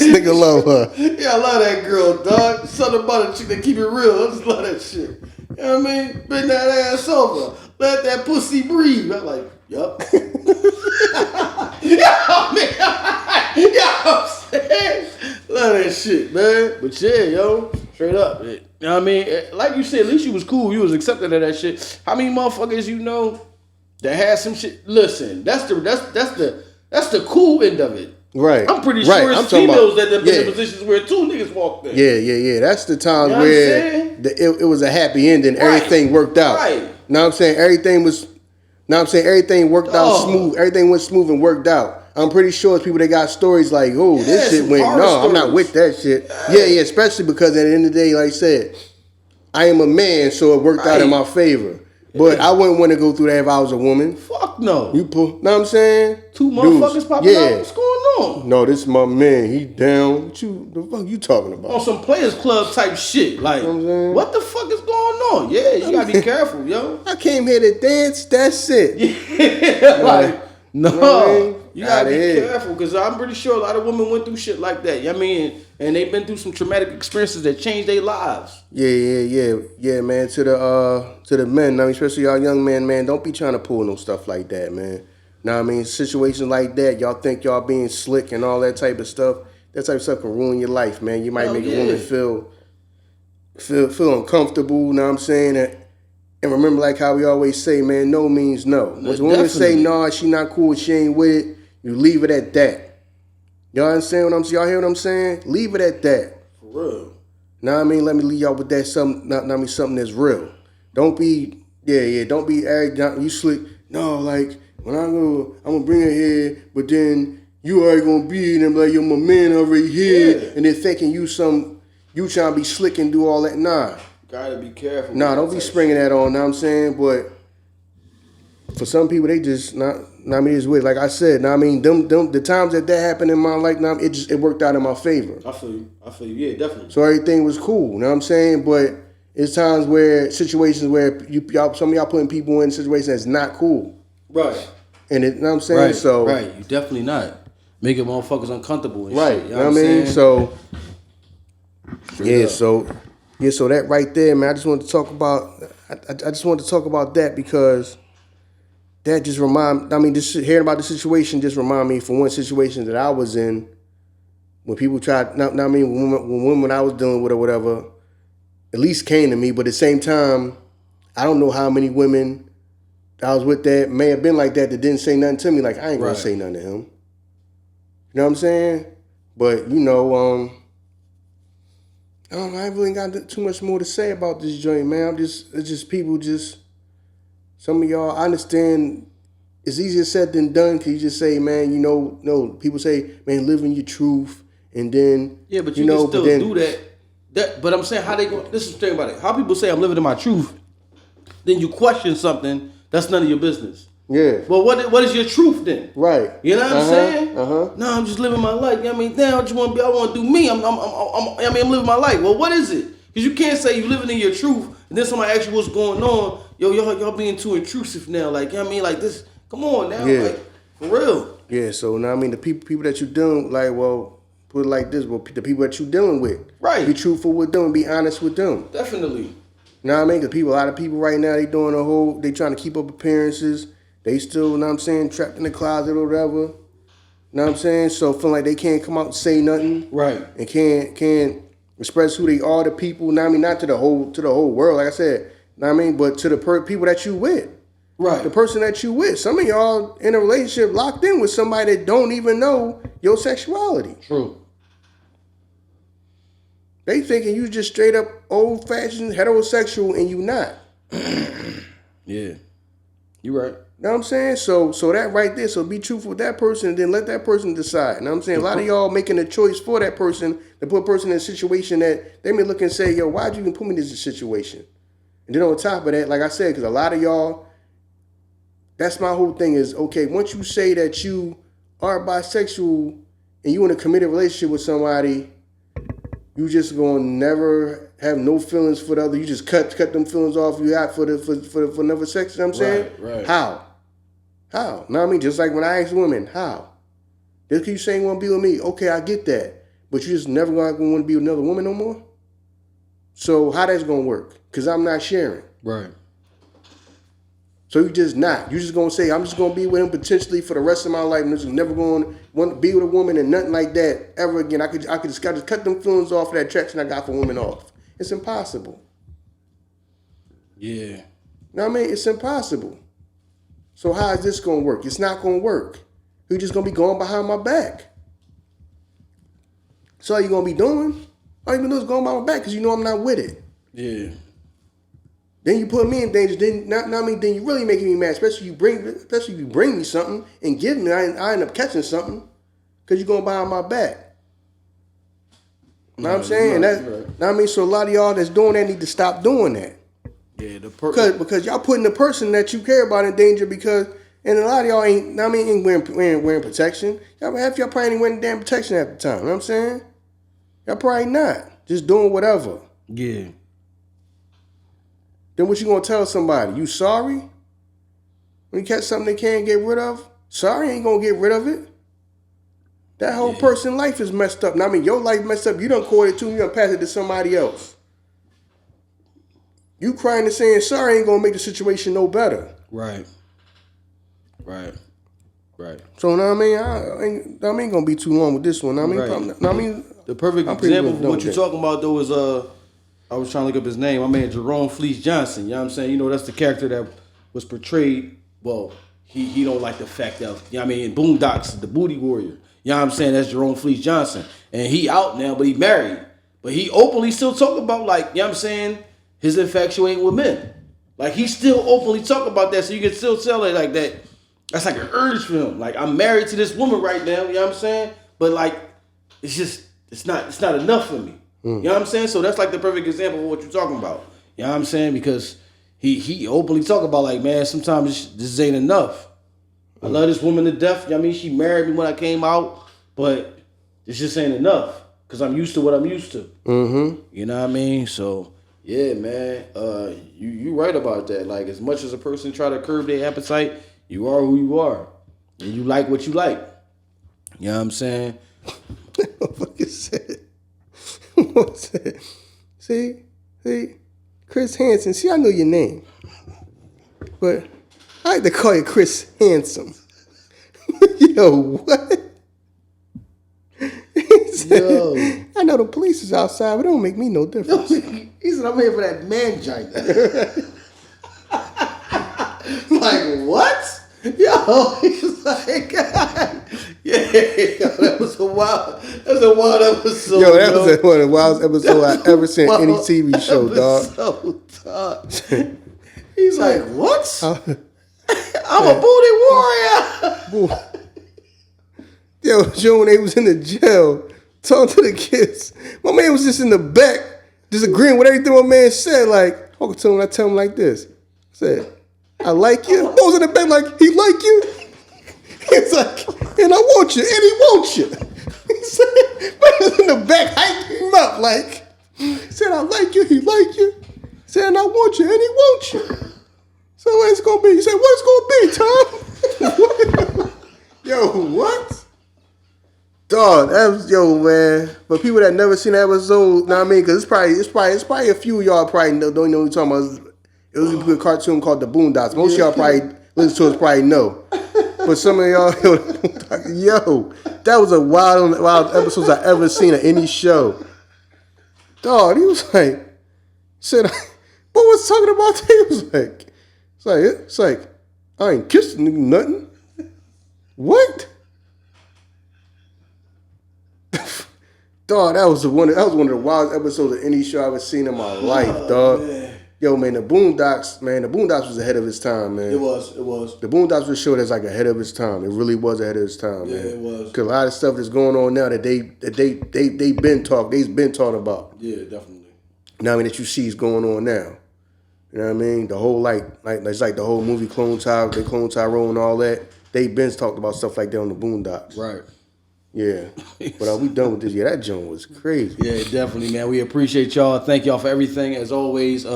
nigga love her. Yeah, I love that girl, dog. Something about a chick that keep it real. I just love that shit. You know what I mean? Bend that ass over. Let that pussy breathe. I'm like, yup. I'm saying? Love that shit, man. But yeah, yo, straight up. You know what I mean? Like you said, at least you was cool. You was accepting of that shit. How many motherfuckers you know that had some shit? Listen, that's the cool end of it. Right. I'm pretty sure I'm it's talking females about, that have been in positions where 2 niggas walked in. Yeah. That's the times You know what I'm where saying? it was a happy ending. Right. Everything worked out. Right. Know what I'm saying? Everything worked out smooth. Everything went smooth and worked out. I'm pretty sure it's people that got stories like, oh, this shit went, no, I'm not with that shit. Yeah, especially because at the end of the day, like I said, I am a man, so it worked out in my favor. But I wouldn't want to go through that if I was a woman. Fuck no. You know what I'm saying? 2 motherfuckers popping out. What's going on? No, this is my man. He down. The fuck you talking about? On some Players Club type shit. Like, you know what the fuck is going on? Yeah, you gotta be careful, yo. I came here to dance. That's it. Yeah, like, no. You know what I mean? You gotta be careful, because I'm pretty sure a lot of women went through shit like that. You know what I mean? And they've been through some traumatic experiences that changed their lives. Yeah, man. To the men, I mean, especially y'all young men, man, don't be trying to pull no stuff like that, man. Know what I mean? Situations like that, y'all think y'all being slick and all that type of stuff. That type of stuff can ruin your life, man. You might make a woman feel uncomfortable, know what I'm saying? And remember, like how we always say, man, no means no. When a woman say, nah, she not cool, she ain't with it, you leave it at that. Y'all understand what I'm saying? Y'all hear what I'm saying? Leave it at that. For real. Know what I mean? Let me leave y'all with that something that's real. Don't be don't be arrogant. You slick. No, like when I'm gonna bring her here, but then you already gonna be and I'm like, yo, my man already here, and they're thinking you trying to be slick and do all that. Nah. Gotta be careful. Nah, don't be springing that on, know what I'm saying? But for some people, they just it's weird. Like I said, I mean, the times that happened in my life, it worked out in my favor. I feel you. Yeah, definitely. So everything was cool, you know what I'm saying? But it's times where situations where some of y'all putting people in situations that's not cool. Right. And you know what I'm saying? Right. So right, you definitely not. Making motherfuckers uncomfortable and right. shit. You know what I mean? So Straight so that right there, man, I just wanted to talk about that because that just just hearing about the situation just remind me from one situation that I was in when people tried, when women I was dealing with or whatever, at least came to me, but at the same time, I don't know how many women I was with that may have been like that didn't say nothing to me. Like, I ain't gonna say nothing to him. You know what I'm saying? But, I ain't really got too much more to say about this joint, man. It's just people some of y'all, I understand it's easier said than done because you just say, man, no, people say, man, live in your truth. And then, yeah, but you can still do that. But I'm saying, how they go, this is the thing about it. How people say I'm living in my truth, then you question something, that's none of your business. Yeah. Well, what is your truth then? Right. You know what I'm saying? No, I'm just living my life. I mean, damn, I want to do me. I'm living my life. Well, what is it? Because you can't say you living in your truth and then somebody asks you what's going on. Yo, y'all being too intrusive now. Like, like this. Come on now. Yeah. Like, for real. Yeah. So now, the people that you're dealing, like, well, put it like this. Well, the people that you're dealing with, right? Be truthful with them. Be honest with them. Definitely. You know what I mean? Because a lot of people right now, they trying to keep up appearances. They still, you know what I'm saying, trapped in the closet or whatever. You know what I'm saying? So feeling like they can't come out and say nothing. Right. And can't express who they are to people. You know what I mean? Not to the whole world, like I said. You know what I mean? But to the people that you with. Right. The person that you with. Some of y'all in a relationship locked in with somebody that don't even know your sexuality. True. They thinking you just straight up old-fashioned heterosexual and you not. Yeah. You right. You know what I'm saying? So that right there, so be truthful with that person and then let that person decide. You know what I'm saying? A lot of y'all making a choice for that person to put a person in a situation that they may look and say, yo, why'd you even put me in this situation? And then on top of that, like I said, because a lot of y'all, that's my whole thing is, okay, once you say that you are bisexual and you in a committed relationship with somebody, you just gonna never have no feelings for the other. You just cut them feelings off you got for another sex. You know what I'm saying? Right. How? Know what I mean? Just like when I ask women, how? Just keep saying you want to be with me. Okay, I get that. But you just never gonna want to be with another woman no more? So how that's gonna work? Because I'm not sharing. Right. So you just not. You just gonna say, I'm just gonna be with him potentially for the rest of my life and just never gonna want to be with a woman and nothing like that ever again. I could just cut them feelings off of that attraction I got for women off. It's impossible. Yeah. You know what I mean? It's impossible. So how is this gonna work? It's not gonna work. You're just gonna be going behind my back. So all you gonna be doing? All you gonna do is go on my back because you know I'm not with it. Yeah. Then you put me in danger. Then then you really making me mad. Especially if you bring me something and give me. I end up catching something because you're gonna buy on my back. Know what I'm saying? Right. So a lot of y'all that's doing that need to stop doing that. Yeah, because y'all putting the person that you care about in danger and a lot of y'all ain't wearing protection. Half y'all probably ain't wearing damn protection at the time. You know what I'm saying? Y'all probably not. Just doing whatever. Yeah. Then what you gonna tell somebody? You sorry? When you catch something they can't get rid of? Sorry ain't gonna get rid of it. That whole person's life is messed up. Now, your life messed up. You done caught it too. You done passed it to somebody else. You crying and saying sorry ain't gonna make the situation no better. Right. So, know what I mean? I ain't gonna be too long with this one. The perfect example of what you're talking about, though, is I was trying to look up his name. My man Jerome Fleece Johnson. You know what I'm saying? You know, that's the character that was portrayed. Well, he don't like the fact of, you know what I mean, in Boondocks, the booty warrior. You know what I'm saying? That's Jerome Fleece Johnson. And he out now, but he married. But he openly still talk about, like, you know what I'm saying, his infatuating with men. Like, he still openly talk about that, so you can still tell it like that. That's like an urge for him. Like, I'm married to this woman right now, you know what I'm saying? But, like, it's not enough for me. You know what I'm saying? So that's like the perfect example of what you're talking about. You know what I'm saying? Because he openly talk about, like, man, sometimes this ain't enough. I love this woman to death. You know what I mean? She married me when I came out, but this just ain't enough because I'm used to what I'm used to. Mm-hmm. You know what I mean? So, yeah, man, you right about that. Like, as much as a person try to curb their appetite, you are who you are. And you like what you like. You know what I'm saying? What said? What's that? See, Chris Hansen. See, I know your name, but I like to call you Chris Handsome. Yo, what? He said, yo, I know the police is outside, but it don't make me no difference. He said, I'm here for that man joint. Like, what? Yo, he's like, that was a wild episode. Yo, that was one of the wildest episodes I ever seen in any TV show, dog. He's like, what? I'm a booty warrior. Yo, Joe, when they was in the jail, talking to the kids, my man was just in the back, disagreeing with everything my man said. Like, I tell him like this. I said, I like you. I was in the back like, he like you? He's like, and I want you, and he wants you. He said, man in the back hyping him up like, he said, I like you, he like you. He said, and I want you, and he wants you. So what's it gonna be? He said, what's it gonna be, Tom? Yo, what? Dog, that was, yo, man. But people that never seen that episode, know what I mean? Because it's probably a few of y'all probably don't know what you're talking about. It was a cartoon called The Boondocks. Most of y'all probably listen to us probably know. But some of y'all, yo, that was a wild episodes I ever seen of any show. Dog, he was like, said, what was talking about that? He was it's like, I ain't kissing nigga nothing. What? Dog, that was one of the wildest episodes of any show I've ever seen in my life, dog. Man. Yo, man, the Boondocks was ahead of its time, man. It was. The Boondocks was a show that's like ahead of its time. It really was ahead of its time, man. Yeah, it was. Because a lot of stuff that's going on now that they've been talking about. Yeah, definitely. You know what I mean? That you see is going on now. You know what I mean? The whole it's like the whole movie Clone Tyrone and all that. They've been talked about stuff like that on the Boondocks. Right. Yeah. But are we done with this? Yeah, that joint was crazy. Yeah, definitely, man. We appreciate y'all. Thank y'all for everything. As always,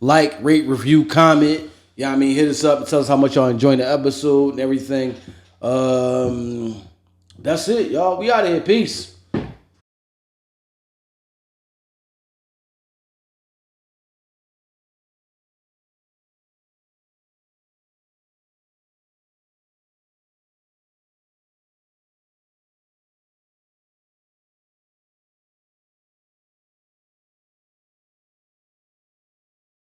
like, rate, review, comment. Yeah, I mean, hit us up and tell us how much y'all enjoying the episode and everything. That's it, y'all. We out of here. Peace.